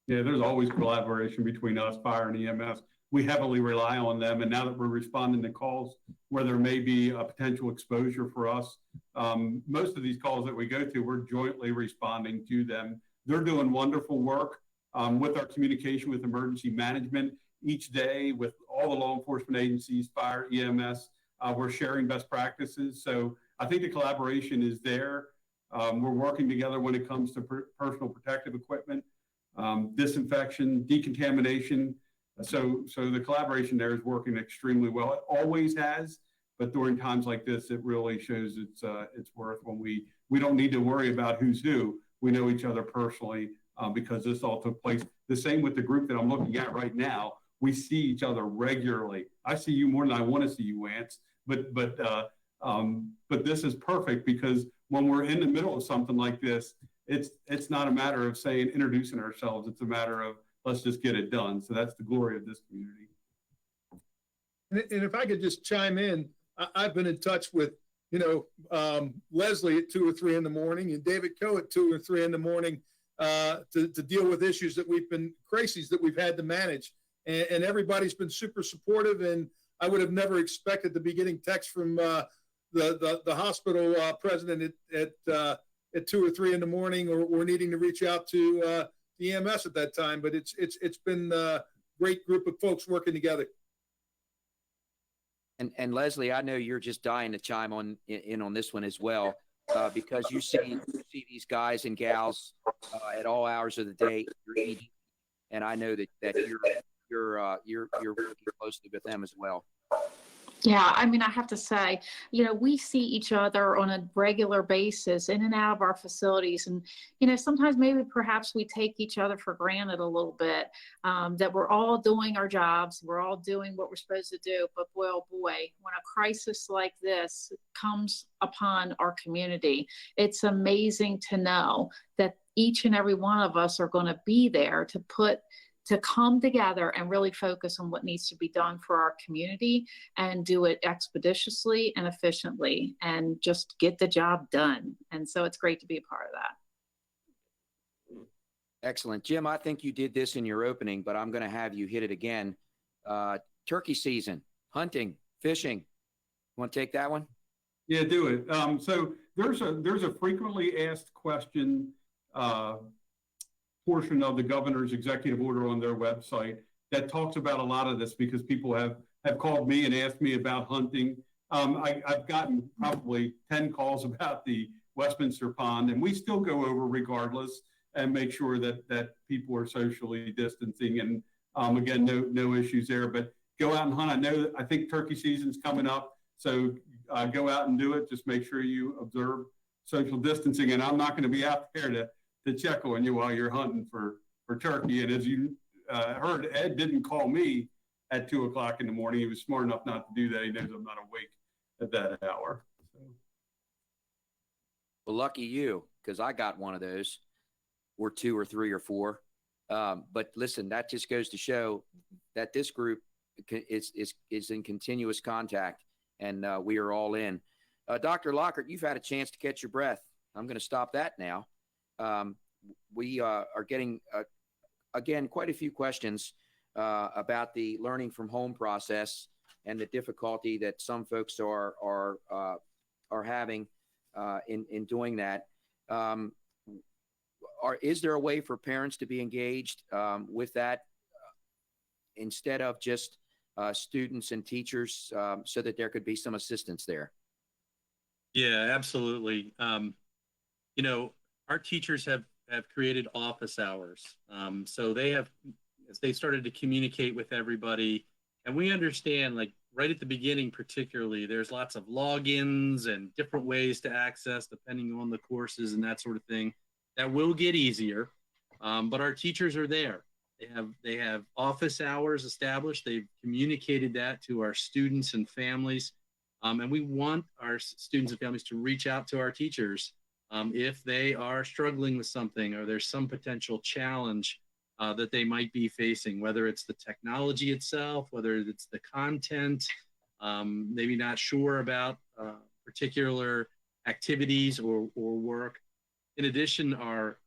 Yeah, there's always collaboration between us, fire and EMS. We heavily rely on them. And now that we're responding to calls where there may be a potential exposure for us, most of these calls that we go to, we're jointly responding to them. They're doing wonderful work with our communication with emergency management each day with all the law enforcement agencies, fire, EMS. We're sharing best practices. So I think the collaboration is there. We're working together when it comes to personal protective equipment, disinfection, decontamination. So the collaboration there is working extremely well. It always has, but during times like this, it really shows its worth when we don't need to worry about who's who. We know each other personally because this all took place. The same with the group that I'm looking at right now. We see each other regularly. I see you more than I want to see you, Wance. But this is perfect because when we're in the middle of something like this, it's not a matter of saying introducing ourselves. It's a matter of let's just get it done. So that's the glory of this community.
And if I could just chime in, I've been in touch with, Leslie at 2 or 3 in the morning and David Coe at 2 or 3 in the morning to deal with issues that crises that we've had to manage. And everybody's been super supportive. And I would have never expected to be getting texts from the hospital president at 2 or 3 in the morning or needing to reach out to the EMS at that time, but it's been a great group of folks working together.
And Leslie, I know you're just dying to chime in on this one as well, because you see these guys and gals at all hours of the day. And I know that you're working closely with them as well.
Yeah, I mean, I have to say, we see each other on a regular basis in and out of our facilities. And, sometimes maybe perhaps we take each other for granted a little bit, that we're all doing our jobs, we're all doing what we're supposed to do. But well, boy, when a crisis like this comes upon our community, it's amazing to know that each and every one of us are going to be there to come together and really focus on what needs to be done for our community and do it expeditiously and efficiently and just get the job done. And so it's great to be a part of that.
Excellent. Jim, I think you did this in your opening, but I'm going to have you hit it again. Turkey season, hunting, fishing. You want to take that one?
Yeah, do it. So there's a frequently asked question portion of the governor's executive order on their website that talks about a lot of this, because people have called me and asked me about hunting. I've gotten probably 10 calls about the Westminster Pond, and we still go over regardless and make sure that people are socially distancing. And again, no issues there, but go out and hunt. I think turkey season's coming up, so go out and do it. Just make sure you observe social distancing, and I'm not going to be out there to check on you while you're hunting for turkey. And as you heard, Ed didn't call me at 2 o'clock in the morning. He was smart enough not to do that. He knows I'm not awake at that hour. So.
Well, lucky you, because I got one of those, or 2 or 3 or 4. But listen, that just goes to show that this group is in continuous contact, and we are all in. Dr. Lockhart, you've had a chance to catch your breath. I'm going to stop that now. We are getting, again, quite a few questions about the learning from home process and the difficulty that some folks are having in doing that. Is there a way for parents to be engaged with that instead of just students and teachers, so that there could be some assistance there?
Yeah, absolutely. Our teachers have created office hours. So as they started to communicate with everybody, and we understand, like right at the beginning, particularly, there's lots of logins and different ways to access depending on the courses and that sort of thing. That will get easier, but our teachers are there. They have office hours established. They've communicated that to our students and families. And we want our students and families to reach out to our teachers if they are struggling with something, or there's some potential challenge that they might be facing, whether it's the technology itself, whether it's the content, maybe not sure about particular activities or work. In addition, our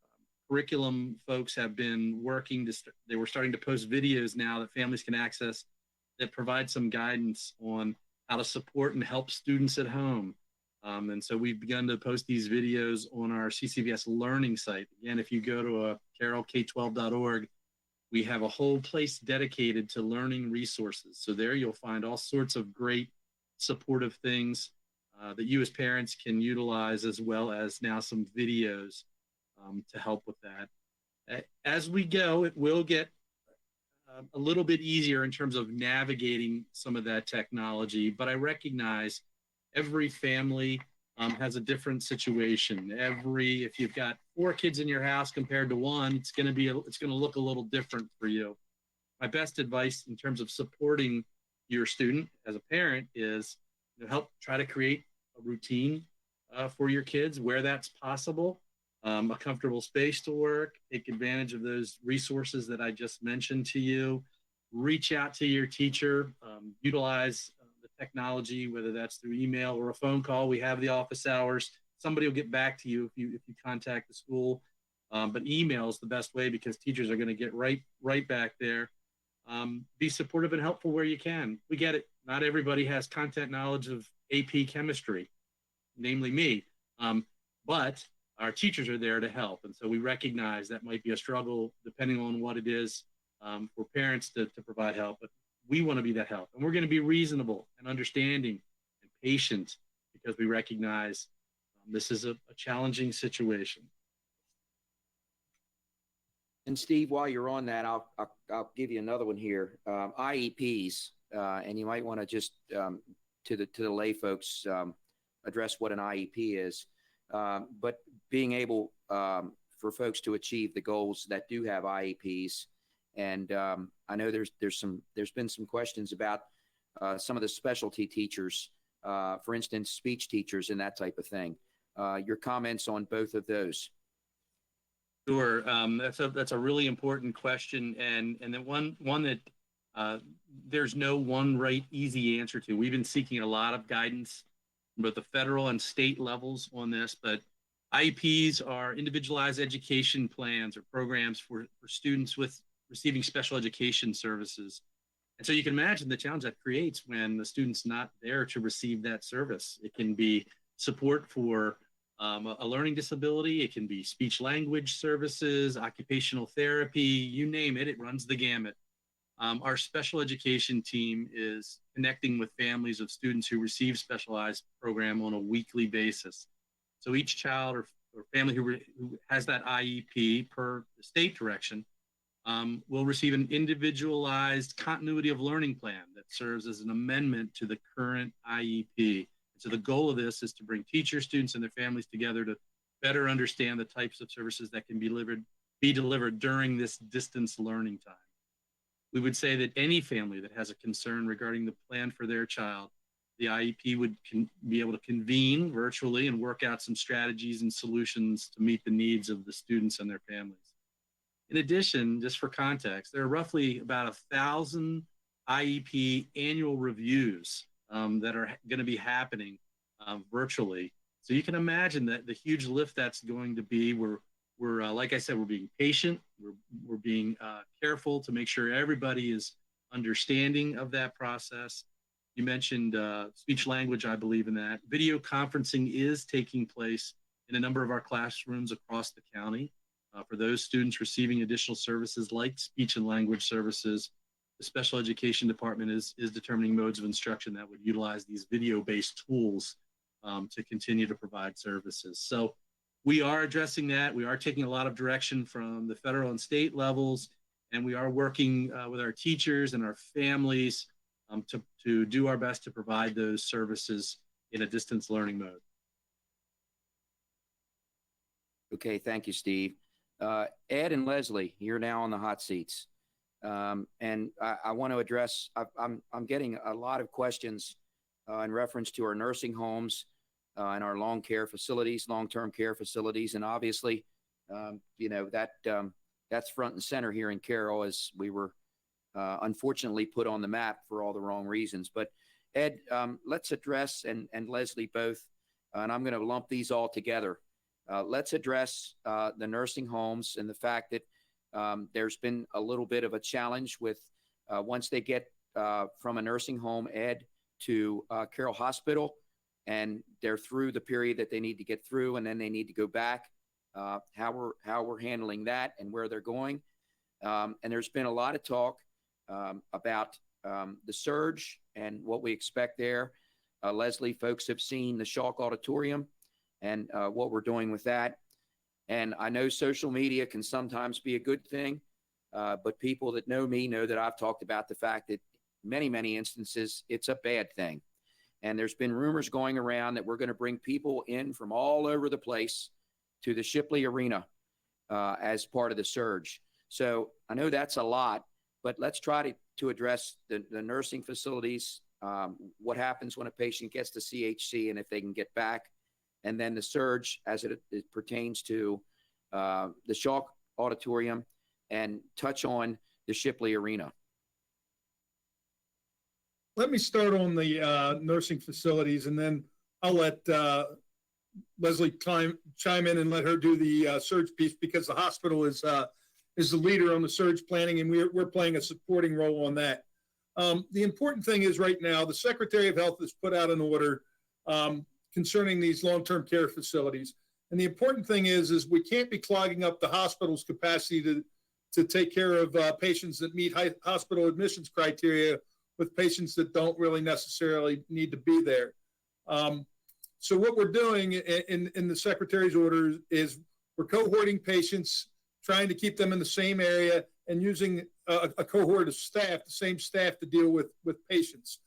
curriculum folks have been working they were starting to post videos now that families can access that provide some guidance on how to support and help students at home. And so we've begun to post these videos on our CCVS learning site. Again, if you go to carrollk12.org, we have a whole place dedicated to learning resources. So there you'll find all sorts of great supportive things that you as parents can utilize, as well as now some videos to help with that. As we go, it will get a little bit easier in terms of navigating some of that technology, but I recognize every family has a different situation. If you've got 4 kids in your house compared to 1, it's going to look a little different for you. My best advice in terms of supporting your student as a parent is help try to create a routine for your kids where that's possible, a comfortable space to work, take advantage of those resources that I just mentioned to you, reach out to your teacher, utilize the technology, whether that's through email or a phone call. We have the office hours. Somebody will get back to you if you contact the school, but email is the best way, because teachers are going to get right back there. Be supportive and helpful where you can. We get it. Not everybody has content knowledge of AP chemistry, namely me. But our teachers are there to help. And so we recognize that might be a struggle depending on what it is for parents to provide help. But we want to be that help. And we're going to be reasonable and understanding and patient because we recognize this is a challenging situation.
And Steve, while you're on that, I'll give you another one here. IEPs, and you might want to just to the lay folks address what an IEP is. But being able for folks to achieve the goals that do have IEPs, and I know there's been some questions about some of the specialty teachers, for instance, speech teachers and that type of thing. Your comments on both of those.
Sure, that's a really important question, and then one that there's no one right easy answer to. We've been seeking a lot of guidance from both the federal and state levels on this, but IEPs are individualized education plans or programs for students with receiving special education services. And so you can imagine the challenge that creates when the student's not there to receive that service. It can be support for a learning disability. It can be speech language services, occupational therapy, you name it, it runs the gamut. Our special education team is connecting with families of students who receive specialized program on a weekly basis. So each child or family who has that IEP per the state direction will receive an individualized continuity of learning plan that serves as an amendment to the current IEP. So the goal of this is to bring teachers, students, and their families together to better understand the types of services that can be delivered during this distance learning time. We would say that any family that has a concern regarding the plan for their child, the IEP would be able to convene virtually and work out some strategies and solutions to meet the needs of the students and their families. In addition, just for context, there are roughly about 1,000 IEP annual reviews that are going to be happening virtually. So you can imagine that the huge lift that's going to be. We're like I said, we're being patient. We're being careful to make sure everybody is understanding of that process. You mentioned speech language, I believe in that. Video conferencing is taking place in a number of our classrooms across the county. For those students receiving additional services like speech and language services, the special education department is determining modes of instruction that would utilize these video-based tools to continue to provide services. So we are addressing that. We are taking a lot of direction from the federal and state levels, and we are working with our teachers and our families to do our best to provide those services in a distance learning mode.
Okay, thank you, Steve. Ed and Leslie, you're now on the hot seats. And I want to address, I'm getting a lot of questions in reference to our nursing homes and our long-term care facilities. And obviously, you know, that's front and center here in Carroll as we were unfortunately put on the map for all the wrong reasons. But Ed, let's address, and Leslie both, and I'm going to lump these all together. Let's address the nursing homes and the fact that there's been a little bit of a challenge with once they get from a nursing home, Ed, to Carroll Hospital, and they're through the period that they need to get through, and then they need to go back, how we're handling that and where they're going. And there's been a lot of talk about the surge and what we expect there. Leslie, folks have seen the Schalk Auditorium and what we're doing with that. And I know social media can sometimes be a good thing, but people that know me know that I've talked about the fact that many instances, it's a bad thing. And there's been rumors going around that we're going to bring people in from all over the place to the Shipley Arena as part of the surge. So I know that's a lot, but let's try to address the nursing facilities, what happens when a patient gets to CHC and if they can get back, and then the surge as it pertains to the Schalk Auditorium, and touch on the Shipley Arena.
Let me start on the nursing facilities, and then I'll let Leslie chime in and let her do the surge piece, because the hospital is the leader on the surge planning, and we're playing a supporting role on that. The important thing is right now, the Secretary of Health has put out an order concerning these long-term care facilities. And the important thing is we can't be clogging up the hospital's capacity to take care of patients that meet hospital admissions criteria with patients that don't really necessarily need to be there. So what we're doing in the secretary's order is we're cohorting patients, trying to keep them in the same area and using a cohort of staff, the same staff to deal with patients.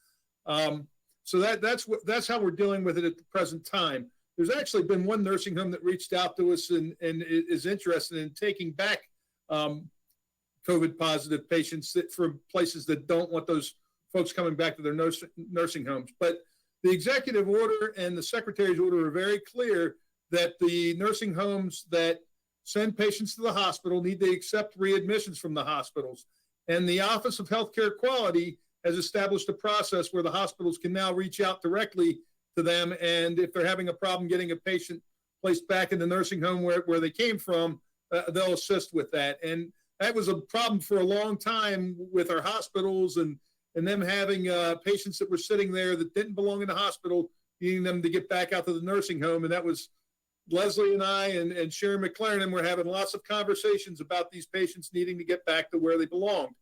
So that's how we're dealing with it at the present time. There's actually been one nursing home that reached out to us and is interested in taking back COVID positive patients from places that don't want those folks coming back to their nursing homes. But the executive order and the secretary's order are very clear that the nursing homes that send patients to the hospital need to accept readmissions from the hospitals. And the Office of Healthcare Quality has established a process where the hospitals can now reach out directly to them. And if they're having a problem getting a patient placed back in the nursing home where they came from, they'll assist with that. And that was a problem for a long time with our hospitals and them having patients that were sitting there that didn't belong in the hospital, needing them to get back out to the nursing home. And that was Leslie and I and Sharon McLaren were having lots of conversations about these patients needing to get back to where they belonged.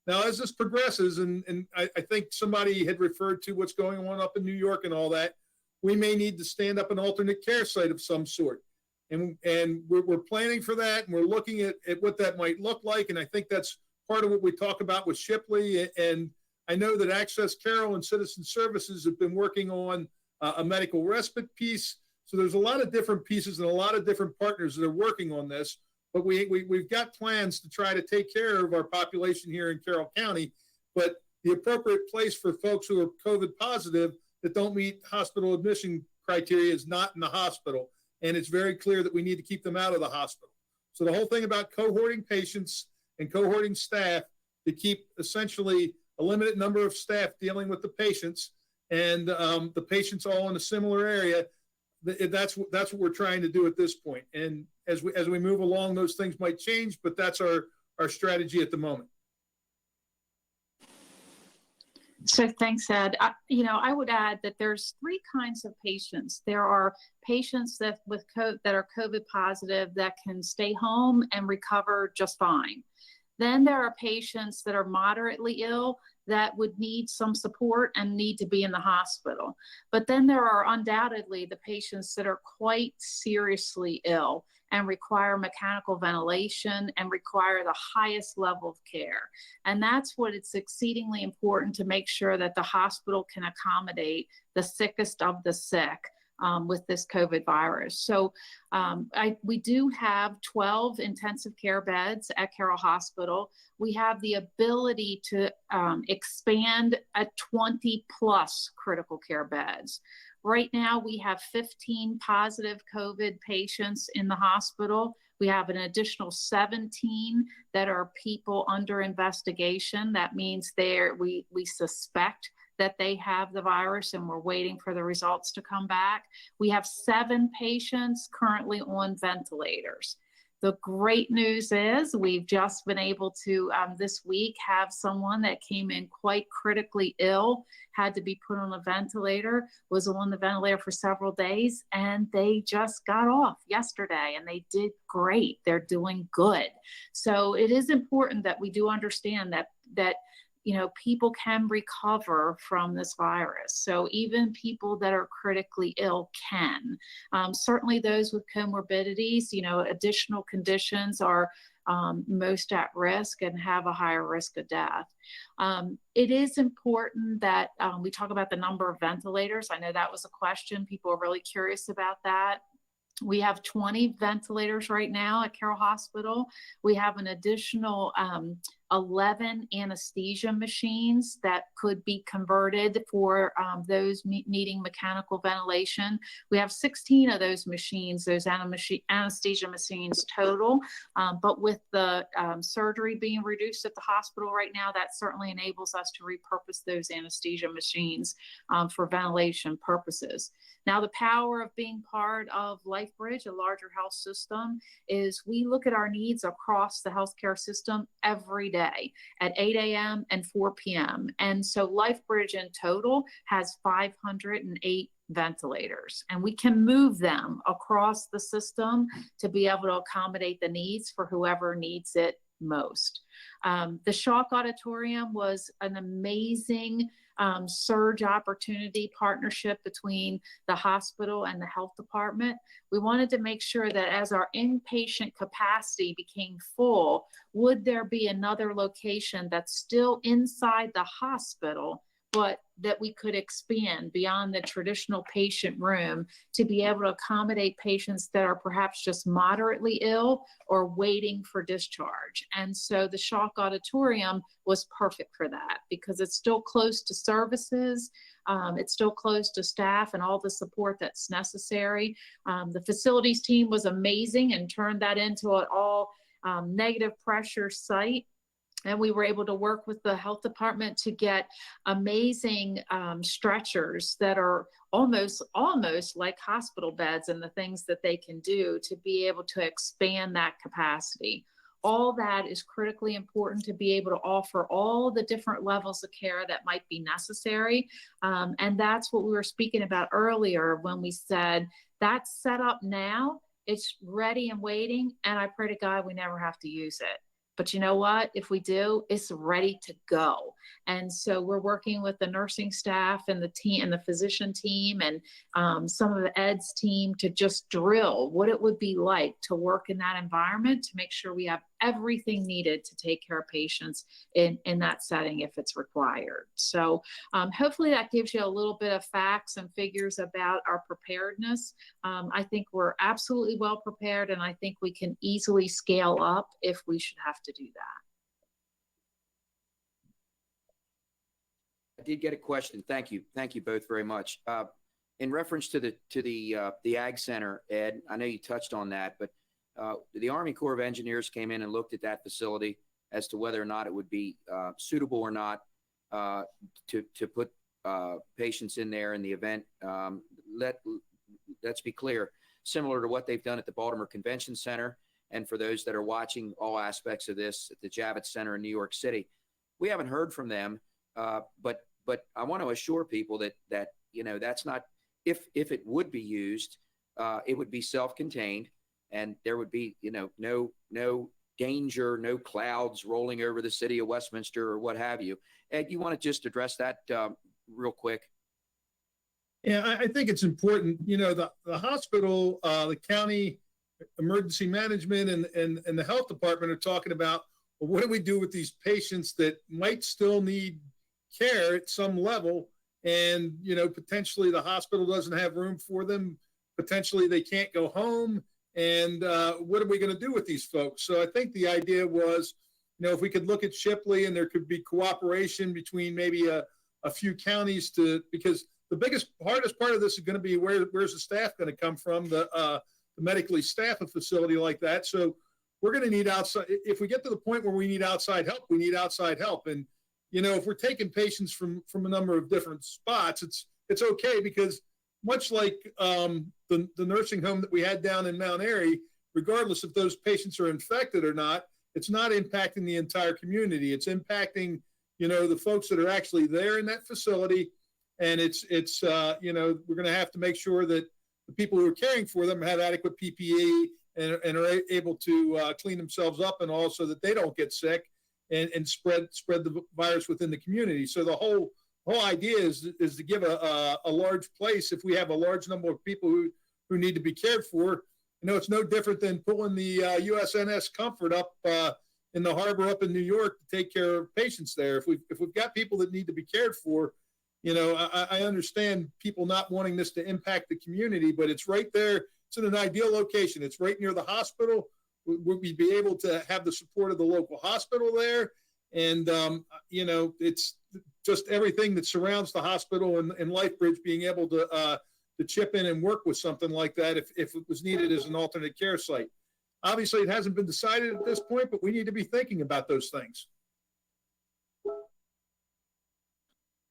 Now, as this progresses, and I think somebody had referred to what's going on up in New York and all that, we may need to stand up an alternate care site of some sort. And we're planning for that, and we're looking at what that might look like. And I think that's part of what we talk about with Shipley. And I know that Access Carroll and Citizen Services have been working on a medical respite piece. So there's a lot of different pieces and a lot of different partners that are working on this. But we've got plans to try to take care of our population here in Carroll County. But the appropriate place for folks who are COVID positive that don't meet hospital admission criteria is not in the hospital. And it's very clear that we need to keep them out of the hospital. So the whole thing about cohorting patients and cohorting staff to keep essentially a limited number of staff dealing with the patients and the patients all in a similar area, that's what we're trying to do at this point. And as we move along, those things might change, but that's our strategy at the moment.
So thanks, Ed. I would add that there's three kinds of patients. There are patients that are COVID positive that can stay home and recover just fine. Then there are patients that are moderately ill that would need some support and need to be in the hospital. But then there are undoubtedly the patients that are quite seriously ill and require mechanical ventilation and require the highest level of care. And that's what it's exceedingly important to make sure that the hospital can accommodate the sickest of the sick with this COVID virus. So we do have 12 intensive care beds at Carroll Hospital. We have the ability to expand at 20 plus critical care beds. Right now, we have 15 positive COVID patients in the hospital. We have an additional 17 that are people under investigation. That means we suspect that they have the virus and we're waiting for the results to come back. We have 7 patients currently on ventilators. The great news is we've just been able to this week have someone that came in quite critically ill, had to be put on a ventilator, was on the ventilator for several days, and they just got off yesterday and they did great. They're doing good. So it is important that we do understand that people can recover from this virus. So even people that are critically ill can. Certainly those with comorbidities, additional conditions are most at risk and have a higher risk of death. It is important that we talk about the number of ventilators. I know that was a question. People are really curious about that. We have 20 ventilators right now at Carroll Hospital. We have an additional 11 anesthesia machines that could be converted for those needing mechanical ventilation. We have 16 of those machines, those anesthesia machines total. But with the surgery being reduced at the hospital right now, that certainly enables us to repurpose those anesthesia machines for ventilation purposes. Now, the power of being part of LifeBridge, a larger health system, is we look at our needs across the healthcare system every day at 8 a.m. and 4 p.m. And so LifeBridge in total has 508 ventilators, and we can move them across the system to be able to accommodate the needs for whoever needs it most. The Shock Auditorium was an amazing surge opportunity partnership between the hospital and the health department. We wanted to make sure that as our inpatient capacity became full, would there be another location that's still inside the hospital, but that we could expand beyond the traditional patient room to be able to accommodate patients that are perhaps just moderately ill or waiting for discharge. And so the Shock Auditorium was perfect for that because it's still close to services, it's still close to staff and all the support that's necessary. The facilities team was amazing and turned that into an all negative pressure site. And we were able to work with the health department to get amazing stretchers that are almost like hospital beds and the things that they can do to be able to expand that capacity. All that is critically important to be able to offer all the different levels of care that might be necessary. And that's what we were speaking about earlier when we said that's set up now, it's ready and waiting, and I pray to God we never have to use it. But you know what? If we do, it's ready to go. And so we're working with the nursing staff and the team and the physician team and some of the EDS team to just drill what it would be like to work in that environment to make sure we have everything needed to take care of patients in that setting if it's required. So hopefully that gives you a little bit of facts and figures about our preparedness. I think we're absolutely well prepared, and I think we can easily scale up if we should have to do that.
I did get a question. Thank you. Thank you both very much. In reference to the Ag Center, Ed, I know you touched on that, but the Army Corps of Engineers came in and looked at that facility as to whether or not it would be suitable or not to put patients in there in the event. Let's be clear, similar to what they've done at the Baltimore Convention Center, and for those that are watching all aspects of this at the Javits Center in New York City, we haven't heard from them, but I want to assure people that you know that's not if it would be used, it would be self-contained. And there would be, you know, no danger, no clouds rolling over the city of Westminster or what have you. Ed, you want to just address that real quick?
Yeah, I think it's important. You know, the hospital, the county emergency management and the health department are talking about, well, what do we do with these patients that might still need care at some level? And, you know, potentially the hospital doesn't have room for them. Potentially they can't go home. And what are we going to do with these folks? So I think the idea was, you know, if we could look at Shipley and there could be cooperation between maybe a few counties because the hardest part of this is going to be where's the staff going to come from, the medically staff a facility like that. So we're going to need outside, if we get to the point where we need outside help, we need outside help. And, you know, if we're taking patients from a number of different spots, it's okay because much like the nursing home that we had down in Mount Airy, regardless if those patients are infected or not, it's not impacting the entire community. It's impacting, you know, the folks that are actually there in that facility. And it's you know, we're going to have to make sure that the people who are caring for them have adequate PPE and are able to clean themselves up, and also that they don't get sick and spread the virus within the community. So the whole idea is to give a large place. If we have a large number of people who need to be cared for, you know, it's no different than pulling the USNS Comfort up in the harbor up in New York to take care of patients there. If we've got people that need to be cared for, you know, I understand people not wanting this to impact the community, but it's right there. It's in an ideal location. It's right near the hospital. We'd be able to have the support of the local hospital there. And, you know, it's just everything that surrounds the hospital and LifeBridge being able to chip in and work with something like that if it was needed as an alternate care site. Obviously, it hasn't been decided at this point, but we need to be thinking about those things.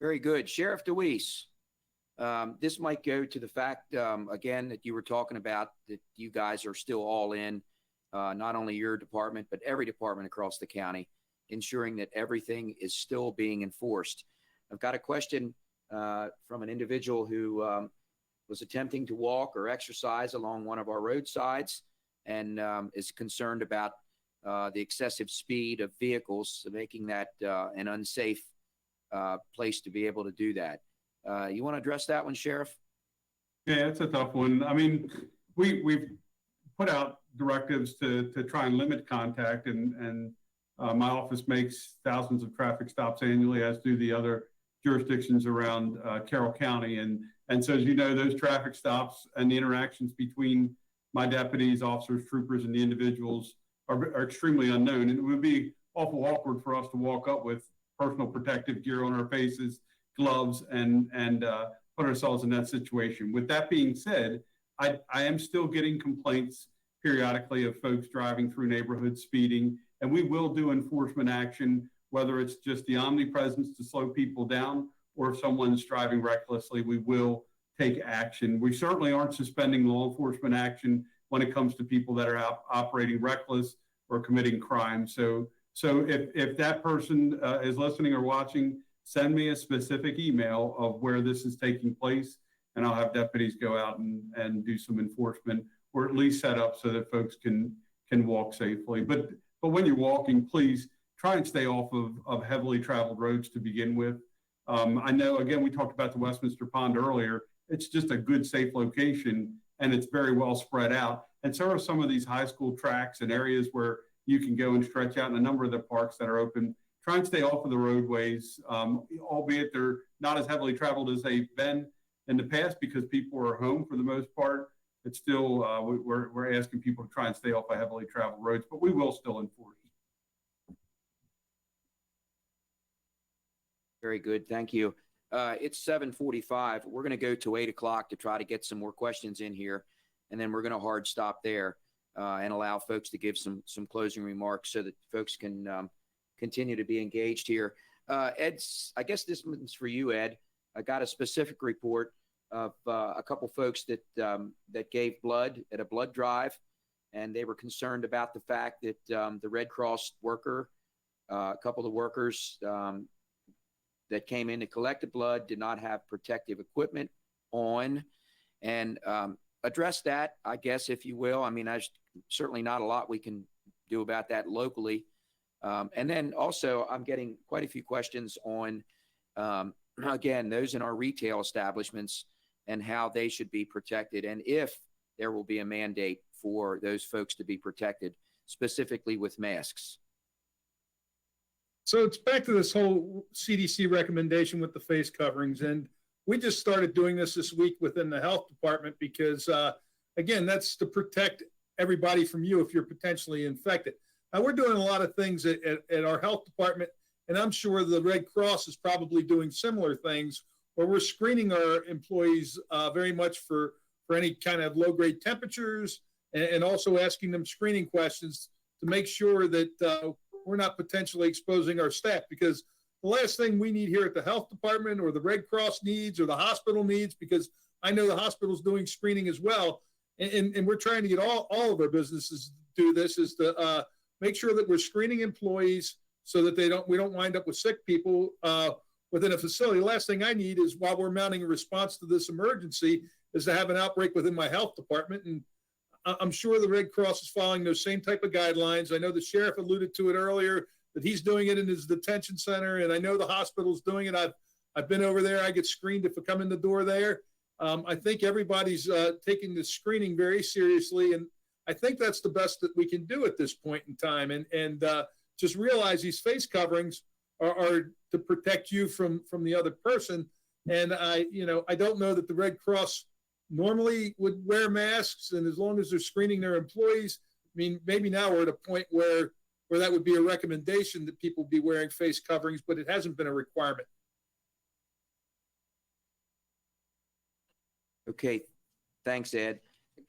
Very good. Sheriff DeWeese, this might go to the fact, again, that you were talking about that you guys are still all in, not only your department, but every department across the county, ensuring that everything is still being enforced. I've got a question from an individual who was attempting to walk or exercise along one of our roadsides and is concerned about the excessive speed of vehicles, making that an unsafe place to be able to do that. You want to address that one, Sheriff?
Yeah, it's a tough one. I mean, we've put out directives to try and limit contact, and my office makes thousands of traffic stops annually, as do the other jurisdictions around Carroll County. And so, as you know, those traffic stops and the interactions between my deputies, officers, troopers, and the individuals are extremely unknown. And it would be awful awkward for us to walk up with personal protective gear on our faces, gloves, and put ourselves in that situation. With that being said, I am still getting complaints periodically of folks driving through neighborhoods speeding, and we will do enforcement action, whether it's just the omnipresence to slow people down, or if someone's driving recklessly, we will take action. We certainly aren't suspending law enforcement action when it comes to people that are operating reckless or committing crime. So if that person is listening or watching, send me a specific email of where this is taking place, and I'll have deputies go out and do some enforcement, or at least set up so that folks can walk safely. But when you're walking, please try and stay off of heavily traveled roads to begin with. I know, again, we talked about the Westminster Pond earlier. It's just a good, safe location, and it's very well spread out. And so are some of these high school tracks and areas where you can go and stretch out in a number of the parks that are open. Try and stay off of the roadways, albeit they're not as heavily traveled as they've been in the past because people are home for the most part. It's still, we're asking people to try and stay off of heavily traveled roads, but we will still enforce.
Very good. Thank you. It's 7:45. We're going to go to 8 o'clock to try to get some more questions in here. And then we're going to hard stop there and allow folks to give some closing remarks so that folks can continue to be engaged here. Ed, I guess this one's for you, Ed. I got a specific report of a couple folks that gave blood at a blood drive, and they were concerned about the fact that the Red Cross worker, a couple of the workers that came in to collect the blood did not have protective equipment on, and address that, I guess, if you will. I mean, there's certainly not a lot we can do about that locally. And then also, I'm getting quite a few questions on, again, those in our retail establishments and how they should be protected, and if there will be a mandate for those folks to be protected, specifically with masks.
So it's back to this whole CDC recommendation with the face coverings. And we just started doing this week within the health department because, again, that's to protect everybody from you if you're potentially infected. Now, we're doing a lot of things at our health department, and I'm sure the Red Cross is probably doing similar things where we're screening our employees very much for any kind of low-grade temperatures and also asking them screening questions to make sure that we're not potentially exposing our staff, because the last thing we need here at the health department or the Red Cross needs or the hospital needs, because I know the hospital's doing screening as well, and we're trying to get all of our businesses to do this, is to make sure that we're screening employees so that we don't wind up with sick people within a facility. The last thing I need is, while we're mounting a response to this emergency, is to have an outbreak within my health department. And I'm sure the Red Cross is following those same type of guidelines. I know the sheriff alluded to it earlier, that he's doing it in his detention center, and I know the hospital's doing it. I've been over there. I get screened if I come in the door there. I think everybody's taking the screening very seriously, and I think that's the best that we can do at this point in time. And just realize these face coverings are to protect you from the other person. And I don't know that the Red Cross normally would wear masks, and as long as they're screening their employees, I mean, maybe now we're at a point where that would be a recommendation that people be wearing face coverings, but it hasn't been a requirement.
Okay, thanks, Ed.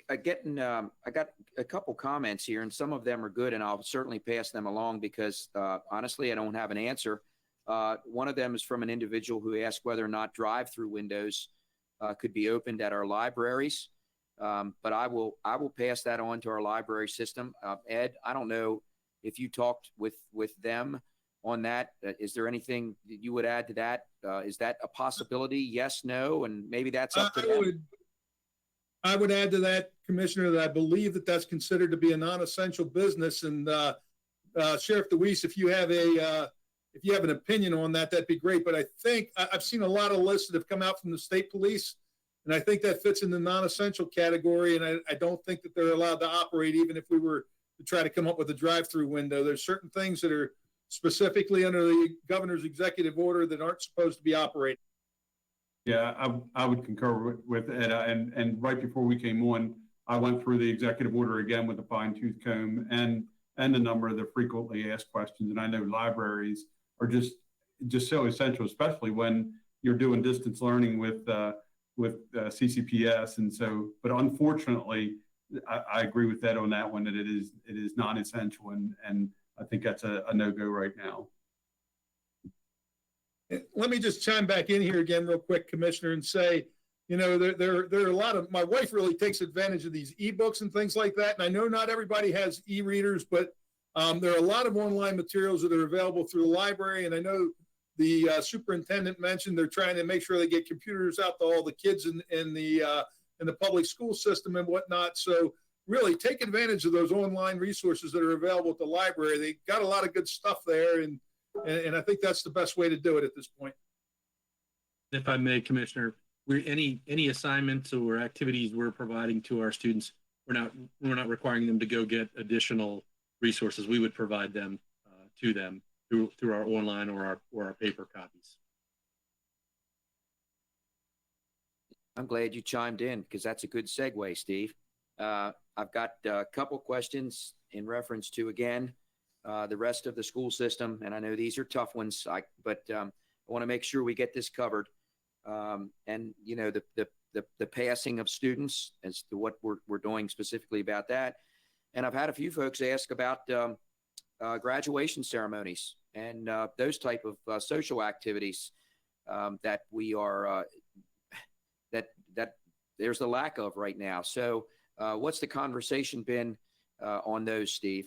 I got a couple comments here, and some of them are good, and I'll certainly pass them along because honestly, I don't have an answer. One of them is from an individual who asked whether or not drive-through windows could be opened at our libraries, but I will pass that on to our library system. Ed, I don't know if you talked with them on that. Is there anything that you would add to that? Is that a possibility? Yes, no, and maybe that's up to them.
I would add to that, Commissioner, that I believe that that's considered to be a non-essential business. And Sheriff DeWeese, if you have an opinion on that, that'd be great. But I think I've seen a lot of lists that have come out from the state police, and I think that fits in the non-essential category. And I don't think that they're allowed to operate, even if we were to try to come up with a drive-through window. There's certain things that are specifically under the governor's executive order that aren't supposed to be operating.
Yeah, I would concur with Ed. And right before we came on, I went through the executive order again with a fine tooth comb and a number of the frequently asked questions. And I know libraries are just so essential, especially when you're doing distance learning with CCPS. And so, but unfortunately, I agree with Ed on that one, that it is non-essential, and I think that's a no-go right now.
Let me just chime back in here again real quick, Commissioner, and say, you know, there are a lot of, my wife really takes advantage of these ebooks and things like that. And I know not everybody has e-readers, but there are a lot of online materials that are available through the library. And I know the superintendent mentioned they're trying to make sure they get computers out to all the kids in the public school system and whatnot. So really take advantage of those online resources that are available at the library. They got a lot of good stuff there, and I think that's the best way to do it at this point.
If I may, Commissioner, any assignments or activities we're providing to our students, we're not requiring them to go get additional resources. We would provide them to them through our online or our paper copies.
I'm glad you chimed in, because that's a good segue, Steve. I've got a couple questions in reference to, again, the rest of the school system. And I know these are tough ones, but I want to make sure we get this covered. And, you know, the passing of students as to what we're doing specifically about that. And I've had a few folks ask about graduation ceremonies and those type of social activities that we are that there's the lack of right now. So what's the conversation been on those, Steve?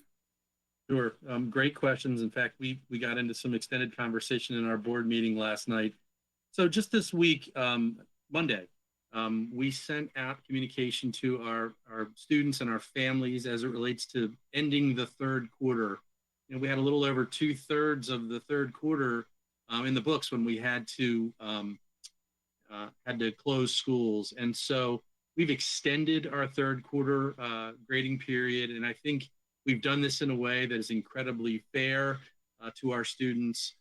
Sure. Great questions. In fact, we got into some extended conversation in our board meeting last night. So just this week, Monday, we sent out communication to our students and our families as it relates to ending the third quarter. You know, we had a little over 2/3 of the third quarter in the books when we had to close schools. And so we've extended our third quarter grading period. And I think we've done this in a way that is incredibly fair to our students.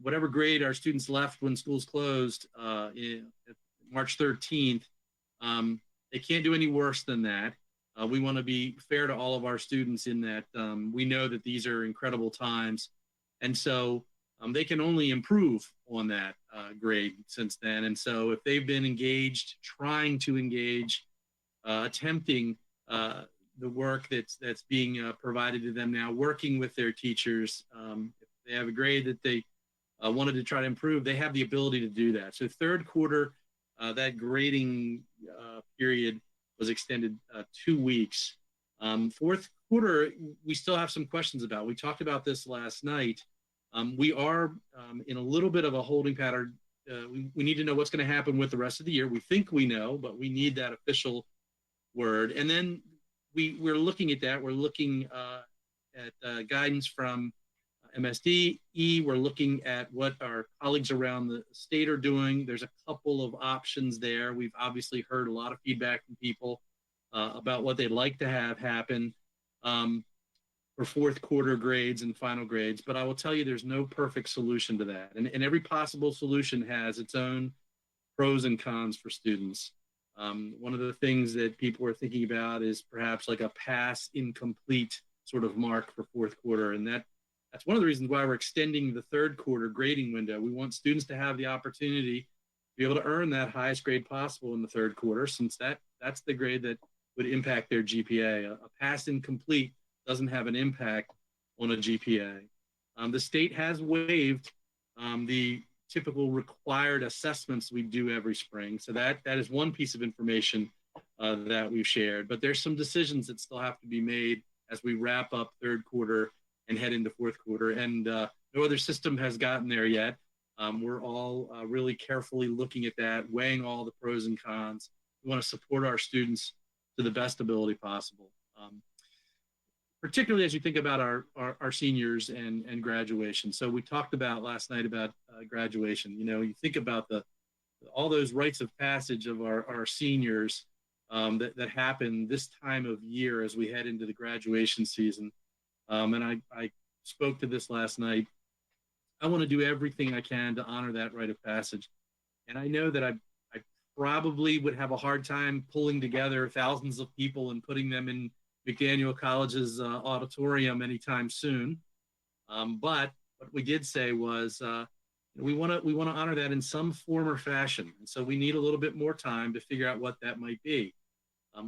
Whatever grade our students left when schools closed March 13th, they can't do any worse than that. We want to be fair to all of our students in that we know that these are incredible times. And so they can only improve on that grade since then. And so if they've been engaged, trying to engage, attempting the work that's being provided to them now, working with their teachers, if they have a grade that they wanted to try to improve, they have the ability to do that. So third quarter, that grading period was extended 2 weeks. Fourth quarter, we still have some questions about. We talked about this last night. We are in a little bit of a holding pattern. We need to know what's going to happen with the rest of the year. We think we know, but we need that official word. And then we're looking at that. We're looking at guidance from MSDE. We're looking at what our colleagues around the state are doing. There's a couple of options there. We've obviously heard a lot of feedback from people about what they'd like to have happen for fourth quarter grades and final grades. But I will tell you, there's no perfect solution to that. And every possible solution has its own pros and cons for students. One of the things that people are thinking about is perhaps like a pass incomplete sort of mark for fourth quarter. And that's one of the reasons why we're extending the third quarter grading window. We want students to have the opportunity to be able to earn that highest grade possible in the third quarter, since that's the grade that would impact their GPA. A pass incomplete doesn't have an impact on a GPA. The state has waived the typical required assessments we do every spring. So that is one piece of information that we've shared. But there's some decisions that still have to be made as we wrap up third quarter and head into fourth quarter. And no other system has gotten there yet. We're all really carefully looking at that, weighing all the pros and cons. We want to support our students to the best ability possible. Particularly as you think about our seniors and graduation. So we talked about last night about graduation. You know, you think about all those rites of passage of our seniors that happen this time of year as we head into the graduation season. And I spoke to this last night. I want to do everything I can to honor that rite of passage. And I know that I probably would have a hard time pulling together thousands of people and putting them in McDaniel College's auditorium anytime soon. But what we did say was we want to honor that in some form or fashion. And so we need a little bit more time to figure out what that might be.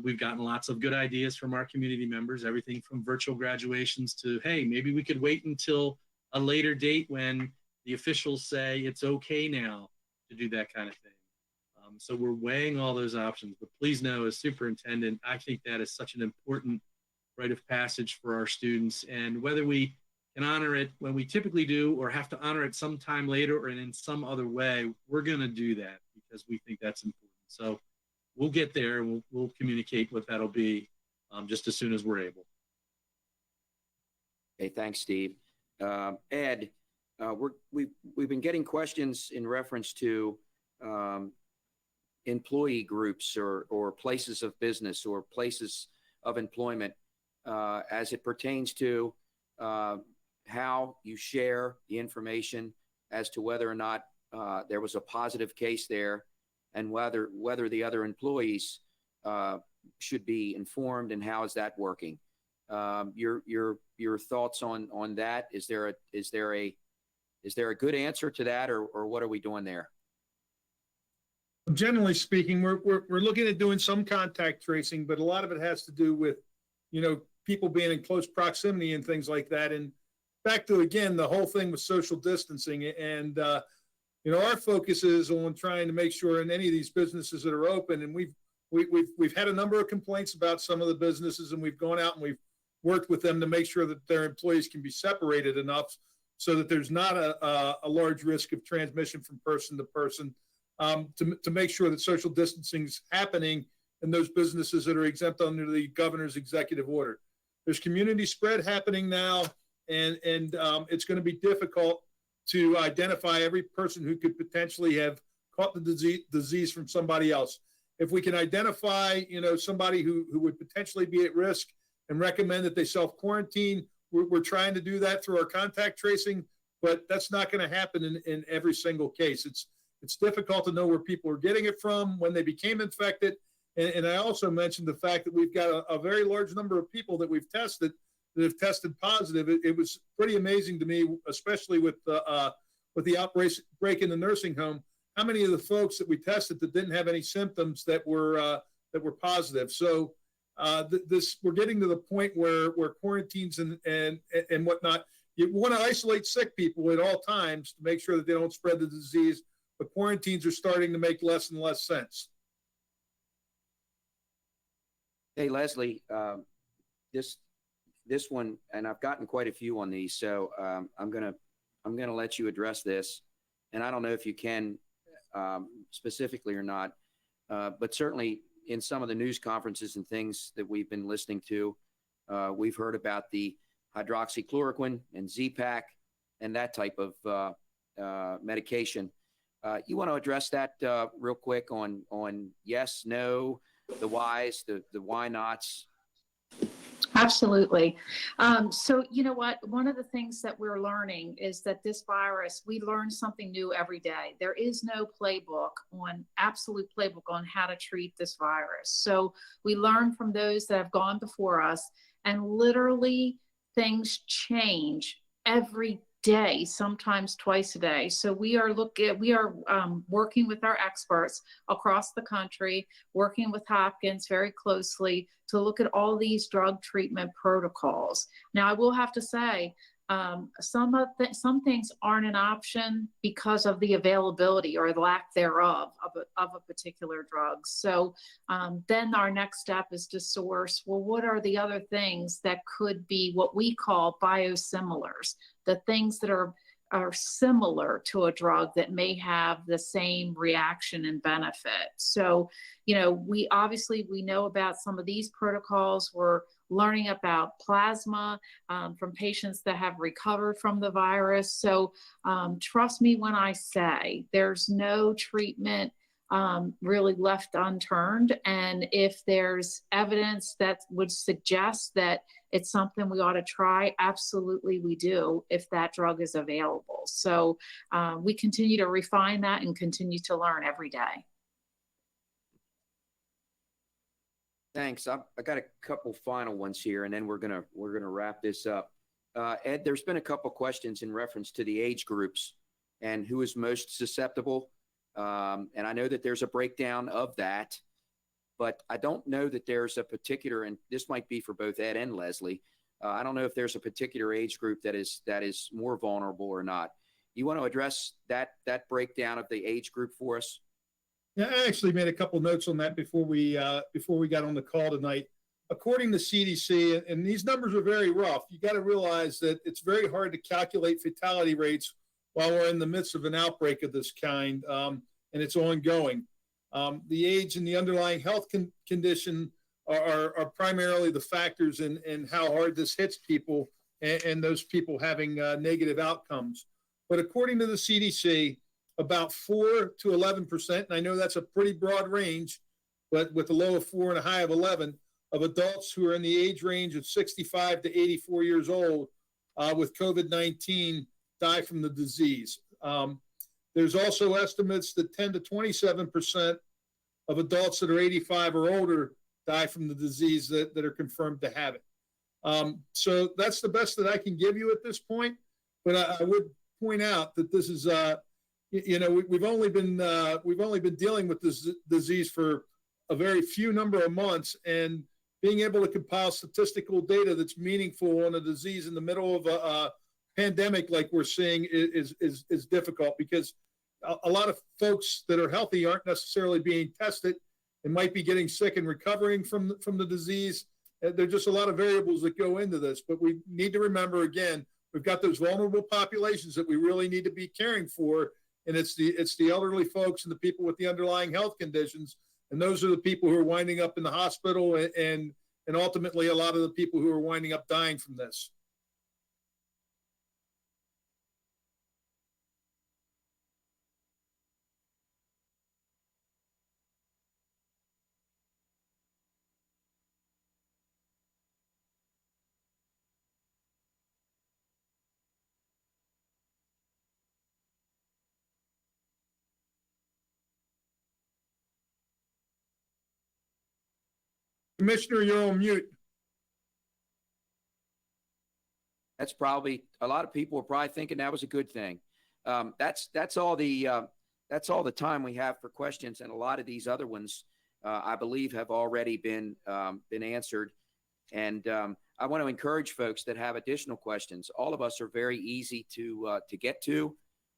We've gotten lots of good ideas from our community members, everything from virtual graduations to, hey, maybe we could wait until a later date when the officials say it's okay now to do that kind of thing. So we're weighing all those options, but please know, as superintendent, I think that is such an important rite of passage for our students. And whether we can honor it when we typically do or have to honor it sometime later or in some other way, we're going to do that because we think that's important. So we'll get there and we'll communicate what that'll be just as soon as we're able.
Okay, thanks, Steve. Ed, we've been getting questions in reference to employee groups or places of business or places of employment as it pertains to how you share the information as to whether or not there was a positive case there and whether the other employees should be informed, and how is that working? Your thoughts on that? Is there a good answer to that, or what are we doing there?
Generally speaking, we're looking at doing some contact tracing, but a lot of it has to do with, you know, people being in close proximity and things like that. And back to, again, the whole thing with social distancing. And, you know, our focus is on trying to make sure in any of these businesses that are open, and we've had a number of complaints about some of the businesses, and we've gone out and we've worked with them to make sure that their employees can be separated enough so that there's not a large risk of transmission from person to person. To make sure that social distancing is happening in those businesses that are exempt under the governor's executive order. There's community spread happening now, and it's going to be difficult to identify every person who could potentially have caught the disease from somebody else. If we can identify, you know, somebody who would potentially be at risk and recommend that they self-quarantine, we're trying to do that through our contact tracing, but that's not going to happen in every single case. It's difficult to know where people are getting it from, when they became infected. And I also mentioned the fact that we've got a very large number of people that we've tested that have tested positive. It was pretty amazing to me, especially with the outbreak in the nursing home, how many of the folks that we tested that didn't have any symptoms that were positive. So we're getting to the point where quarantines and whatnot, you want to isolate sick people at all times to make sure that they don't spread the disease. But quarantines are starting to make less and less sense.
Hey, Leslie, this one, and I've gotten quite a few on these, so I'm gonna let you address this. And I don't know if you can specifically or not, but certainly in some of the news conferences and things that we've been listening to, we've heard about the hydroxychloroquine and Z-Pak and that type of medication. You want to address that real quick on yes, no, the whys, the why nots?
Absolutely. So you know what? One of the things that we're learning is that this virus, we learn something new every day. There is no absolute playbook on how to treat this virus. So we learn from those that have gone before us, and literally things change every day, sometimes twice a day. So we are working with our experts across the country, working with Hopkins very closely to look at all these drug treatment protocols. Now, I will have to say, some things aren't an option because of the availability or the lack thereof of a particular drug. So then our next step is to source, well, what are the other things that could be what we call biosimilars, the things that are are similar to a drug that may have the same reaction and benefit. So, we obviously, we know about some of these protocols. We're learning about plasma from patients that have recovered from the virus. So trust me when I say there's no treatment really left unturned. And if there's evidence that would suggest that it's something we ought to try, absolutely we do if that drug is available. So we continue to refine that and continue to learn every day.
Thanks. I got a couple final ones here, and then we're gonna wrap this up. Ed, there's been a couple questions in reference to the age groups and who is most susceptible. And I know that there's a breakdown of that, but I don't know that there's a particular, and this might be for both Ed and Leslie. I don't know if there's a particular age group that is more vulnerable or not. You want to address that breakdown of the age group for us?
Yeah, I actually made a couple notes on that before we got on the call tonight. According to CDC, and these numbers are very rough, you got to realize that it's very hard to calculate fatality rates while we're in the midst of an outbreak of this kind, and it's ongoing. The age and the underlying health condition are primarily the factors in how hard this hits people and those people having negative outcomes. But according to the CDC, about 4 to 11%, and I know that's a pretty broad range, but with a low of 4 and a high of 11, of adults who are in the age range of 65 to 84 years old with COVID-19 die from the disease. There's also estimates that 10 to 27% of adults that are 85 or older die from the disease that are confirmed to have it. So that's the best that I can give you at this point. But I would point out that this is, we've only been dealing with this disease for a very few number of months, and being able to compile statistical data that's meaningful on a disease in the middle of a pandemic like we're seeing is difficult, because a lot of folks that are healthy aren't necessarily being tested and might be getting sick and recovering from the disease. There are just a lot of variables that go into this, but we need to remember, again, we've got those vulnerable populations that we really need to be caring for. And it's the elderly folks and the people with the underlying health conditions. And those are the people who are winding up in the hospital, and ultimately a lot of the people who are winding up dying from this. Commissioner, you're on mute.
That's probably, a lot of people are probably thinking that was a good thing. That's all the time we have for questions, and a lot of these other ones, I believe, have already been answered. And I want to encourage folks that have additional questions. All of us are very easy to get to.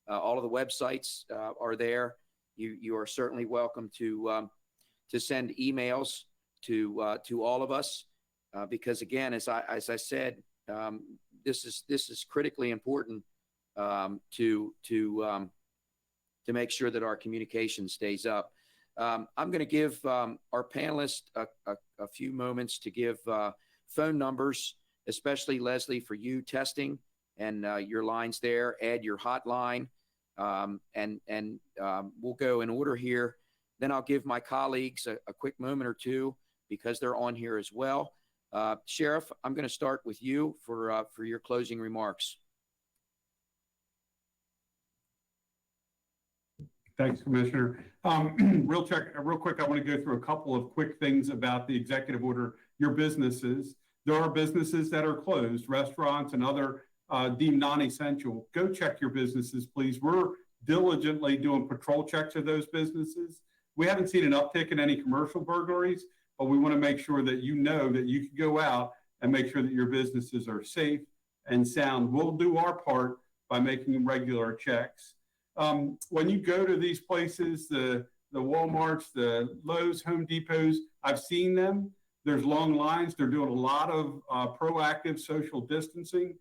All of the websites are there. You are certainly welcome to send emails to all of us, because again, as I said, this is critically important to make sure that our communication stays up. I'm going to give our panelists a few moments to give phone numbers, especially Leslie, for you testing, and your lines there. Ed, your hotline, and we'll go in order here. Then I'll give my colleagues a quick moment or two, because they're on here as well. Sheriff, I'm going to start with you for your closing remarks.
Thanks, Commissioner. Real quick, I want to go through a couple of quick things about the executive order. Your businesses, there are businesses that are closed, restaurants and other deemed non-essential. Go check your businesses, please. We're diligently doing patrol checks of those businesses. We haven't seen an uptick in any commercial burglaries, but we want to make sure that you know that you can go out and make sure that your businesses are safe and sound. We'll do our part by making regular checks. When you go to these places, the Walmarts, the Lowe's, Home Depots, I've seen them. There's long lines. They're doing a lot of proactive social distancing.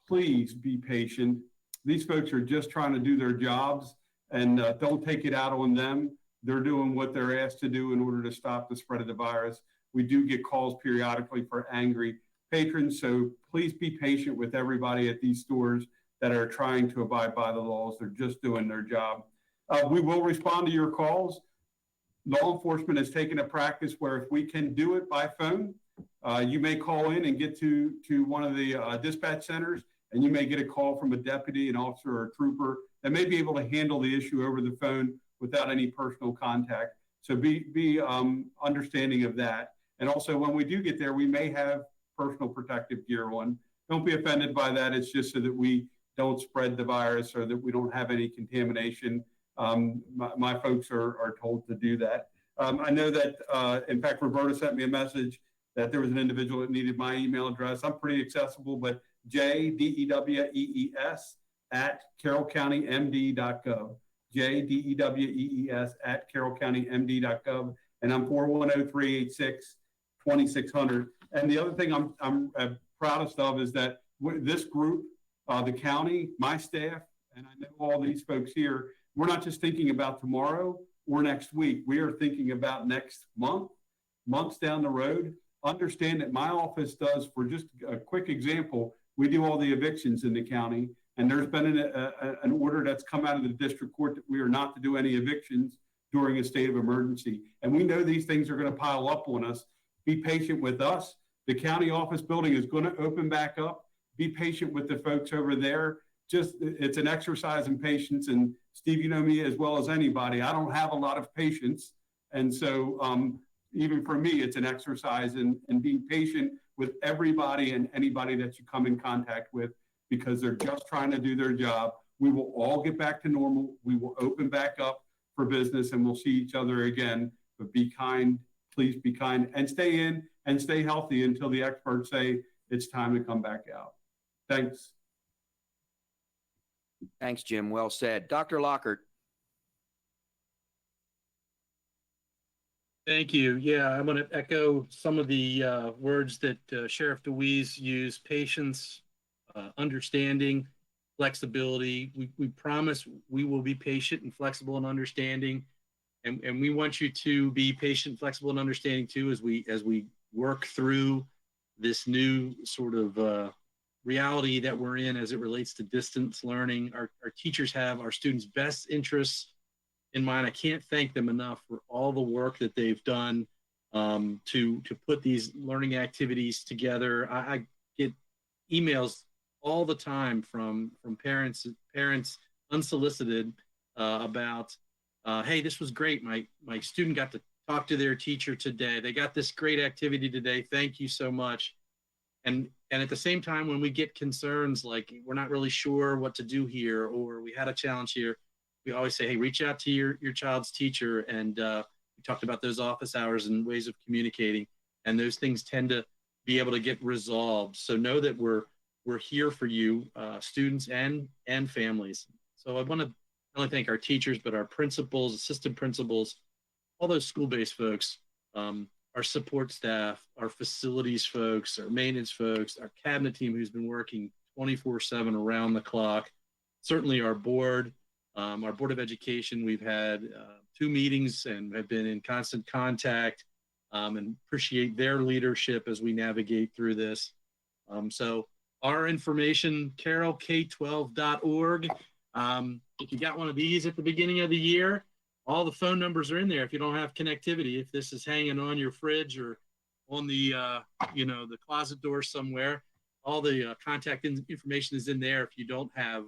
Please be patient. these folks are just trying to do their jobs, and don't take it out on them. They're doing what they're asked to do in order to stop the spread of the virus. We do get calls periodically for angry patrons, so please be patient with everybody at these stores that are trying to abide by the laws. They're just doing their job. We will respond to your calls. Law enforcement has taken a practice where if we can do it by phone, you may call in and get to one of the dispatch centers, and you may get a call from a deputy, an officer, or a trooper that may be able to handle the issue over the phone without any personal contact. So be understanding of that. And also, when we do get there, we may have personal protective gear on. Don't be offended by that. It's just so that we don't spread the virus or that we don't have any contamination. My folks are told to do that. I know that, in fact, Roberta sent me a message that there was an individual that needed my email address. I'm pretty accessible, but jdewees at carrollcountymd.gov. jdewees at carrollcountymd.gov. And I'm 410-386-2600. And the other thing I'm proudest of is that this group, the county, my staff, and I know all these folks here, we're not just thinking about tomorrow or next week. We are thinking about next month, months down the road. Understand that my office does, for just a quick example, we do all the evictions in the county, and there's been an order that's come out of the district court that we are not to do any evictions during a state of emergency. And we know these things are going to pile up on us. Be patient with us. The county office building is going to open back up. Be patient with the folks over there. Just, it's an exercise in patience. And Steve, you know me as well as anybody. I don't have a lot of patience. And so even for me, it's an exercise in being patient with everybody and anybody that you come in contact with, because they're just trying to do their job. We will all get back to normal. We will open back up for business, and we'll see each other again. But be kind, please be kind, and stay in and stay healthy until the experts say it's time to come back out. Thanks.
Thanks, Jim. Well said. Dr. Lockhart.
Thank you. Yeah, I'm going to echo some of the words that Sheriff DeWeese used: patience, understanding, flexibility. We promise we will be patient and flexible and understanding. And we want you to be patient, flexible, and understanding too, as we work through this new sort of reality that we're in as it relates to distance learning. Our teachers have our students' best interests in mind. I can't thank them enough for all the work that they've done to put these learning activities together. I get emails all the time from parents unsolicited about, hey, this was great. My student got to talk to their teacher today. They got this great activity today. Thank you so much. And at the same time, when we get concerns like we're not really sure what to do here, or we had a challenge here, we always say, hey, reach out to your child's teacher. And we talked about those office hours and ways of communicating, and those things tend to be able to get resolved. So know that we're here for you, students and families. So I want to not only thank our teachers, but our principals, assistant principals, all those school-based folks, our support staff, our facilities folks, our maintenance folks, our cabinet team who's been working 24/7 around the clock. Certainly our board of education. We've had 2 meetings and have been in constant contact, and appreciate their leadership as we navigate through this. So our information, carrollk12.org. If you got one of these at the beginning of the year, all the phone numbers are in there if you don't have connectivity. If this is hanging on your fridge or on the the closet door somewhere, all the contact information is in there if you don't have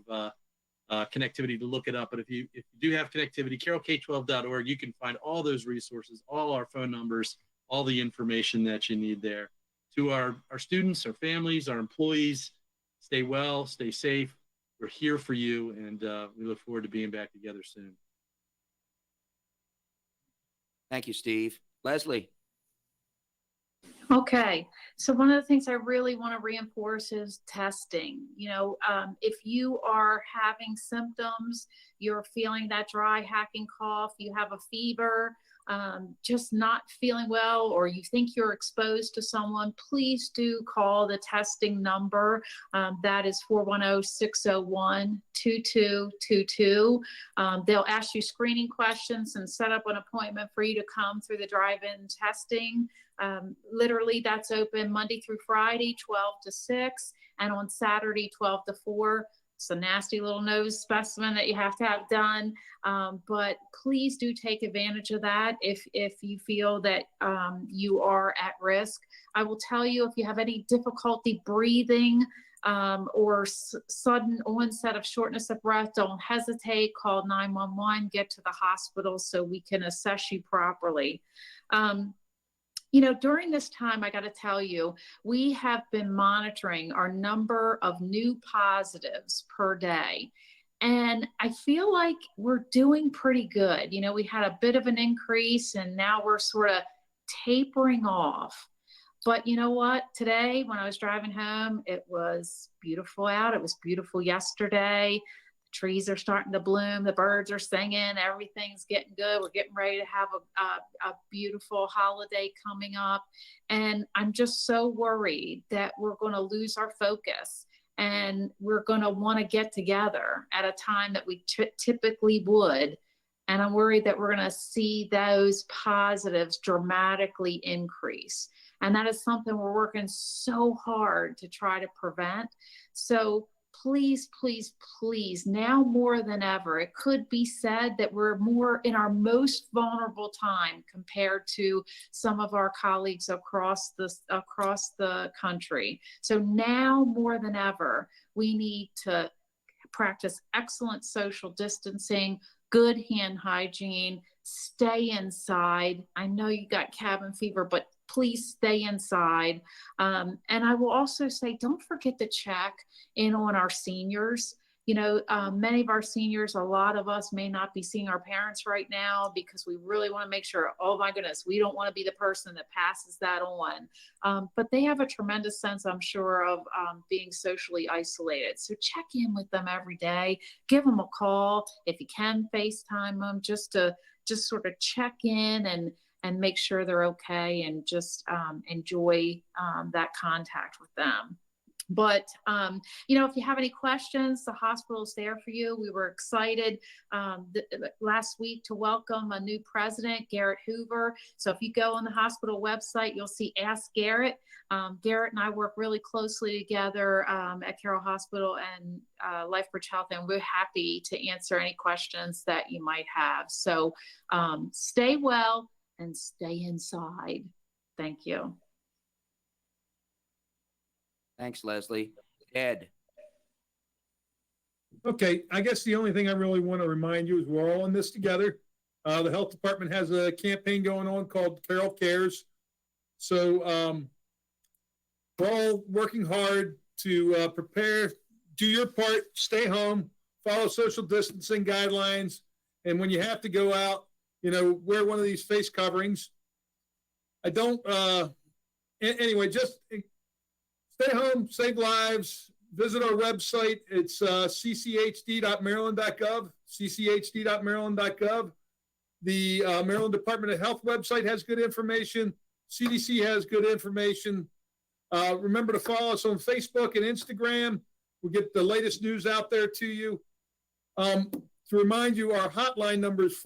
connectivity to look it up. But if you do have connectivity, carrollk12.org, you can find all those resources, all our phone numbers, all the information that you need there. To our students, our families, our employees, stay well, stay safe. We're here for you, and we look forward to being back together soon.
Thank you, Steve. Leslie.
Okay, so one of the things I really want to reinforce is testing. If you are having symptoms, you're feeling that dry, hacking cough, you have a fever, just not feeling well, or you think you're exposed to someone, please do call the testing number. That is 410-601-2222. They'll ask you screening questions and set up an appointment for you to come through the drive-in testing. Literally, that's open Monday through Friday, 12 to 6, and on Saturday, 12 to 4. It's a nasty little nose specimen that you have to have done. But please do take advantage of that if you feel that you are at risk. I will tell you, if you have any difficulty breathing or sudden onset of shortness of breath, don't hesitate. Call 911, get to the hospital so we can assess you properly. During this time, I got to tell you, we have been monitoring our number of new positives per day. And I feel like we're doing pretty good. We had a bit of an increase, and now we're sort of tapering off. But you know what? Today, when I was driving home, it was beautiful out. It was beautiful yesterday. Trees are starting to bloom, the birds are singing, everything's getting good. We're getting ready to have a beautiful holiday coming up. And I'm just so worried that we're going to lose our focus, and we're going to want to get together at a time that we typically would. And I'm worried that we're going to see those positives dramatically increase. And that is something we're working so hard to try to prevent. So please, please, please, now more than ever, it could be said that we're more in our most vulnerable time compared to some of our colleagues across the country. So now more than ever, we need to practice excellent social distancing, good hand hygiene, stay inside. I know you got cabin fever, but please stay inside. And I will also say, don't forget to check in on our seniors. Many of our seniors, a lot of us may not be seeing our parents right now because we really want to make sure, oh my goodness, we don't want to be the person that passes that on. But they have a tremendous sense, I'm sure, of being socially isolated. So check in with them every day, give them a call. If you can FaceTime them, just sort of check in and make sure they're okay, and just enjoy that contact with them. But, if you have any questions, the hospital's there for you. We were excited last week to welcome a new president, Garrett Hoover. So if you go on the hospital website, you'll see Ask Garrett. Garrett and I work really closely together at Carroll Hospital and LifeBridge Health, and we're happy to answer any questions that you might have. So stay well and stay inside. Thank you.
Thanks, Leslie. Ed.
Okay, I guess the only thing I really want to remind you is we're all in this together. The health department has a campaign going on called Carroll Cares. So we're all working hard to prepare, do your part, stay home, follow social distancing guidelines. And when you have to go out, wear one of these face coverings. Anyway, just stay home, save lives, visit our website. It's cchd.maryland.gov, cchd.maryland.gov. The Maryland Department of Health website has good information. CDC has good information. Remember to follow us on Facebook and Instagram. We'll get the latest news out there to you. To remind you, our hotline number is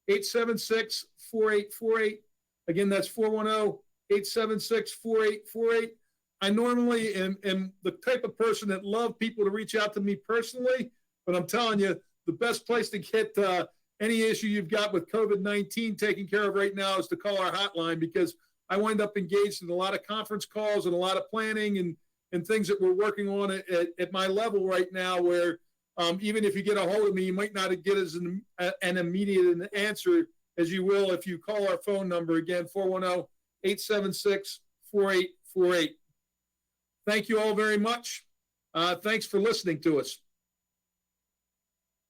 410-876-4848. Again, that's 410-876-4848. I normally am the type of person that love people to reach out to me personally, but I'm telling you, the best place to get any issue you've got with COVID-19 taken care of right now is to call our hotline, because I wind up engaged in a lot of conference calls and a lot of planning and things that we're working on at my level right now, where even if you get a hold of me, you might not get as an immediate answer as you will if you call our phone number. Again, 410-876-4848. Thank you all very much. Thanks for listening to us.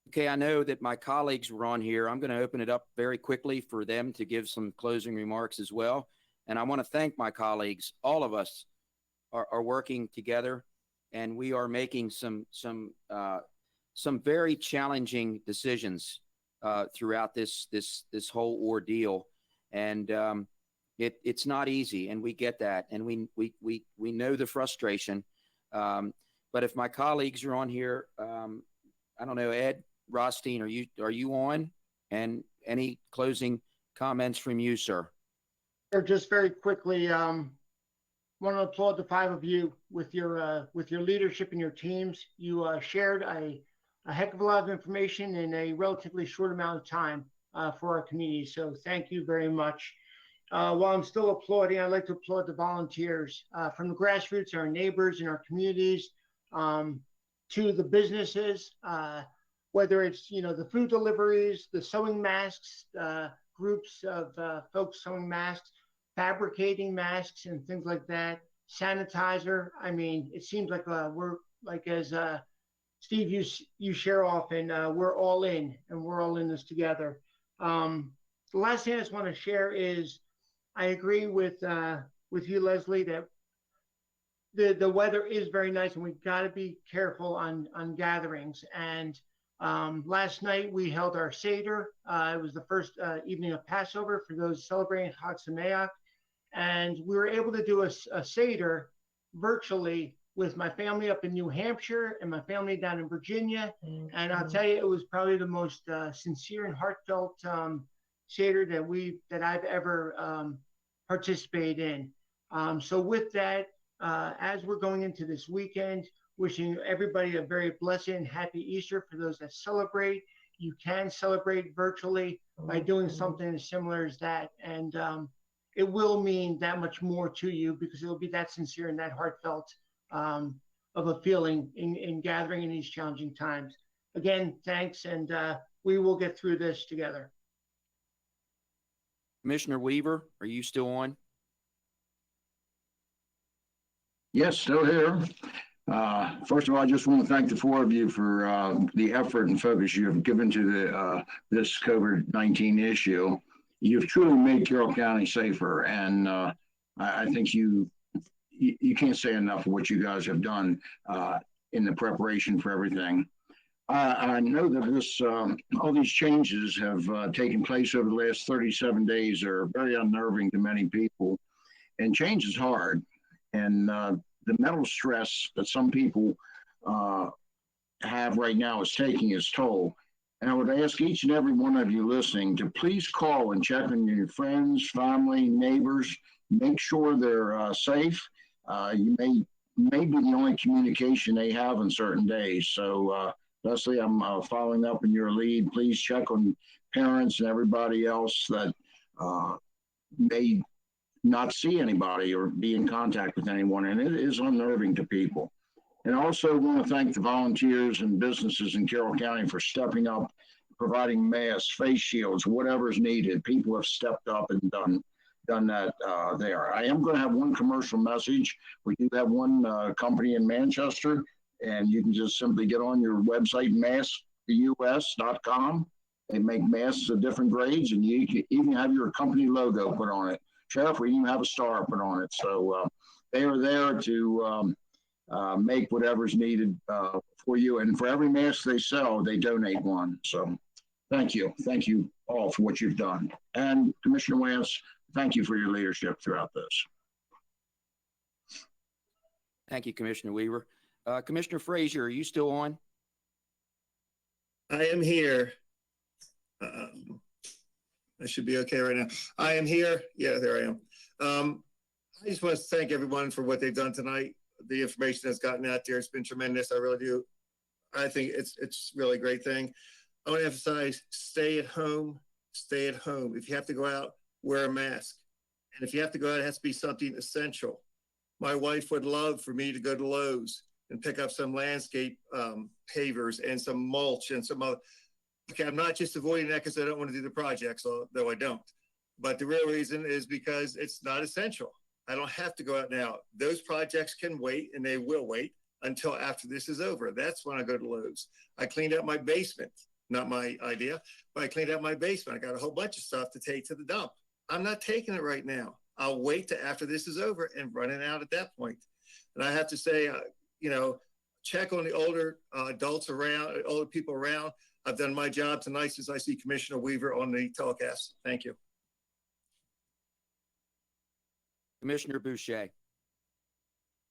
Okay, I know that my colleagues were on here. I'm going to open it up very quickly for them to give some closing remarks as well. And I want to thank my colleagues. All of us are working together, and we are making some very challenging decisions throughout this whole ordeal. And it's not easy, and we get that, and we know the frustration. But if my colleagues are on here, I don't know, Ed Rothstein, are you on? And any closing comments from you, sir?
Just very quickly, want to applaud the five of you with your leadership and your teams. You shared a heck of a lot of information in a relatively short amount of time for our community. So thank you very much. While I'm still applauding, I'd like to applaud the volunteers from the grassroots, our neighbors in our communities, to the businesses, whether it's, the food deliveries, the sewing masks, groups of folks sewing masks, fabricating masks and things like that, sanitizer. I mean, it seems like we're like, as Steve, you share often, we're all in, and we're all in this together. The last thing I just want to share is I agree with you, Leslie, that the weather is very nice, and we've got to be careful on gatherings. And last night we held our Seder. It was the first evening of Passover for those celebrating Chag Sameach. And we were able to do a Seder virtually with my family up in New Hampshire and my family down in Virginia. And I'll tell you, it was probably the most sincere and heartfelt Seder that I've ever participated in. So with that, as we're going into this weekend, wishing everybody a very blessed and happy Easter. For those that celebrate, you can celebrate virtually by doing something as similar as that. And it will mean that much more to you because it'll be that sincere and that heartfelt of a feeling in gathering in these challenging times. Again, thanks, and we will get through this together.
Commissioner Weaver, are you still on?
Yes, still here. First of all, I just want to thank the four of you for the effort and focus you have given to this COVID-19 issue. You've truly made Carroll County safer, and I think you can't say enough of what you guys have done in the preparation for everything. I know that all these changes have taken place over the last 37 days. They're very unnerving to many people, and change is hard. And the mental stress that some people have right now is taking its toll. And I would ask each and every one of you listening to please call and check on your friends, family, neighbors. Make sure they're safe. You may be the only communication they have on certain days. So, Leslie, I'm following up in your lead. Please check on parents and everybody else that may not see anybody or be in contact with anyone, and it is unnerving to people. And I also want to thank the volunteers and businesses in Carroll County for stepping up, providing masks, face shields, whatever is needed. People have stepped up and done that there. I am going to have one commercial message. We do have one company in Manchester, and you can just simply get on your website, maskus.com. They make masks of different grades, and you can even have your company logo put on it. Sheriff, we even have a star put on it. So they are there to make whatever's needed for you. And for every mask they sell, they donate one. So thank you. Thank you all for what you've done. And Commissioner Wance, thank you for your leadership throughout this.
Thank you, Commissioner Weaver. Commissioner Frazier, are you still on?
I am here. I should be okay right now. I am here. Yeah, there I am. I just want to thank everyone for what they've done tonight. The information that's gotten out there, it's been tremendous. I really do. I think it's really a great thing. I want to emphasize, stay at home. Stay at home. If you have to go out, wear a mask. And if you have to go out, it has to be something essential. My wife would love for me to go to Lowe's and pick up some landscape pavers and some mulch and some other. Okay, I'm not just avoiding that because I don't want to do the projects, though I don't. But the real reason is because it's not essential. I don't have to go out now. Those projects can wait, and they will wait until after this is over. That's when I go to Lowe's. I cleaned out my basement. Not my idea, but I cleaned out my basement. I got a whole bunch of stuff to take to the dump. I'm not taking it right now. I'll wait till after this is over and run it out at that point. And I have to say, check on the older adults around, older people around. I've done my job tonight since I see Commissioner Weaver on the telecast. Thank you.
Commissioner Boucher.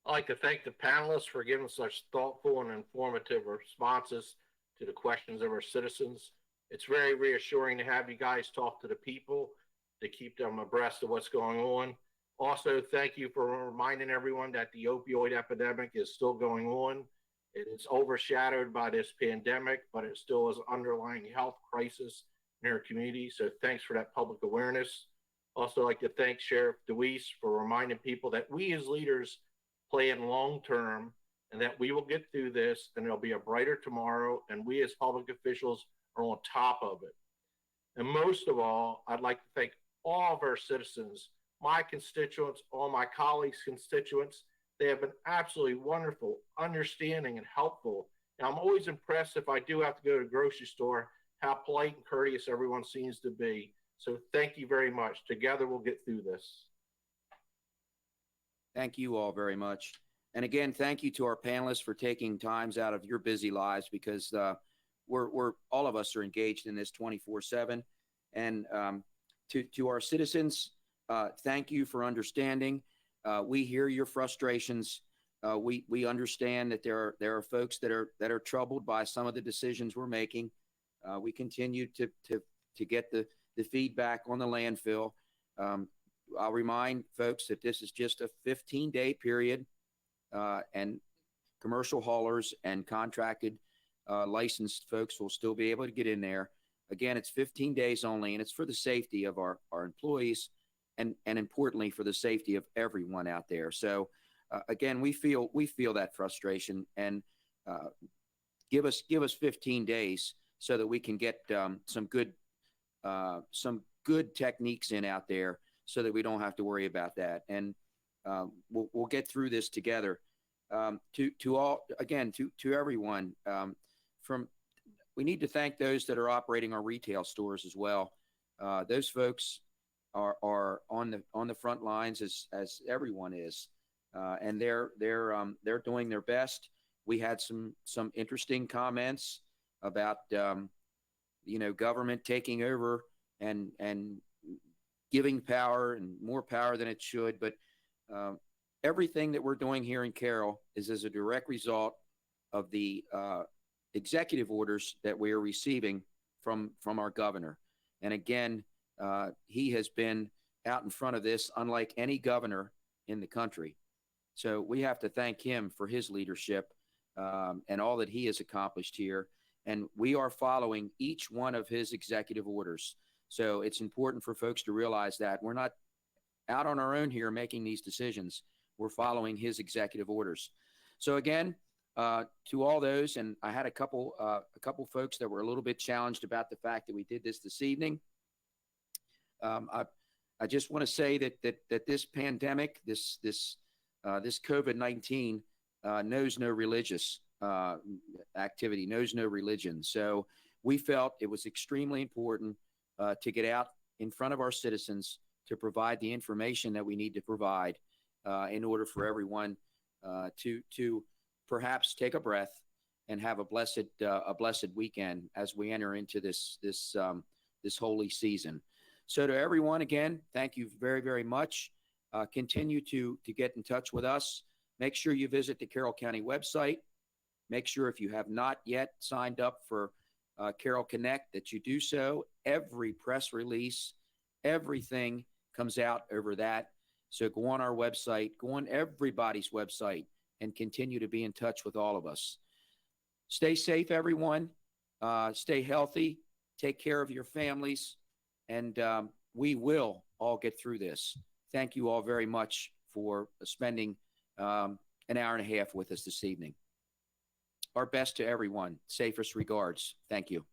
I'd like to thank the panelists for giving such thoughtful and informative responses to the questions of our citizens. It's very reassuring to have you guys talk to the people to keep them abreast of what's going on. Also, thank you for reminding everyone that the opioid epidemic is still going on. It is overshadowed by this pandemic, but it still is an underlying health crisis in our community. So thanks for that public awareness. Also like to thank Sheriff DeWeese for reminding people that we as leaders plan long-term and that we will get through this and there'll be a brighter tomorrow, and we as public officials are on top of it. And most of all, I'd like to thank all of our citizens, my constituents, all my colleagues' constituents. They have been absolutely wonderful, understanding, and helpful. And I'm always impressed if I do have to go to the grocery store, how polite and courteous everyone seems to be. So thank you very much. Together we'll get through this.
Thank you all very much. And again, thank you to our panelists for taking times out of your busy lives, because we're all of us are engaged in this 24/7. And to our citizens, thank you for understanding. We hear your frustrations. We understand that there are folks that are troubled by some of the decisions we're making. We continue to get the feedback on the landfill. I'll remind folks that this is just a 15-day period, and commercial haulers and contracted licensed folks will still be able to get in there. Again, it's 15 days only, and it's for the safety of our employees and importantly for the safety of everyone out there. So again, we feel that frustration, and give us 15 days so that we can get some good techniques in out there, so that we don't have to worry about that. And we'll get through this together. To everyone, we need to thank those that are operating our retail stores as well. Those folks are on the front lines as everyone is, and they're doing their best. We had some interesting comments about government taking over and giving power and more power than it should. But everything that we're doing here in Carroll is as a direct result of the executive orders that we are receiving from our governor. And again, he has been out in front of this unlike any governor in the country. So we have to thank him for his leadership and all that he has accomplished here. And we are following each one of his executive orders. So it's important for folks to realize that we're not out on our own here making these decisions. We're following his executive orders. So again, to all those, and I had a couple folks that were a little bit challenged about the fact that we did this evening. I just want to say that this pandemic, this COVID-19 knows no religious activity, knows no religion. So we felt it was extremely important to get out in front of our citizens to provide the information that we need to provide in order for everyone to perhaps take a breath and have a blessed weekend as we enter into this holy season. So to everyone, again, thank you very, very much. Continue to get in touch with us. Make sure you visit the Carroll County website. Make sure if you have not yet signed up for Carroll Connect that you do so. Every press release, everything comes out over that. So go on our website, go on everybody's website, and continue to be in touch with all of us. Stay safe, everyone. Stay healthy. Take care of your families. And we will all get through this. Thank you all very much for spending an hour and a half with us this evening. Our best to everyone. Safest regards. Thank you.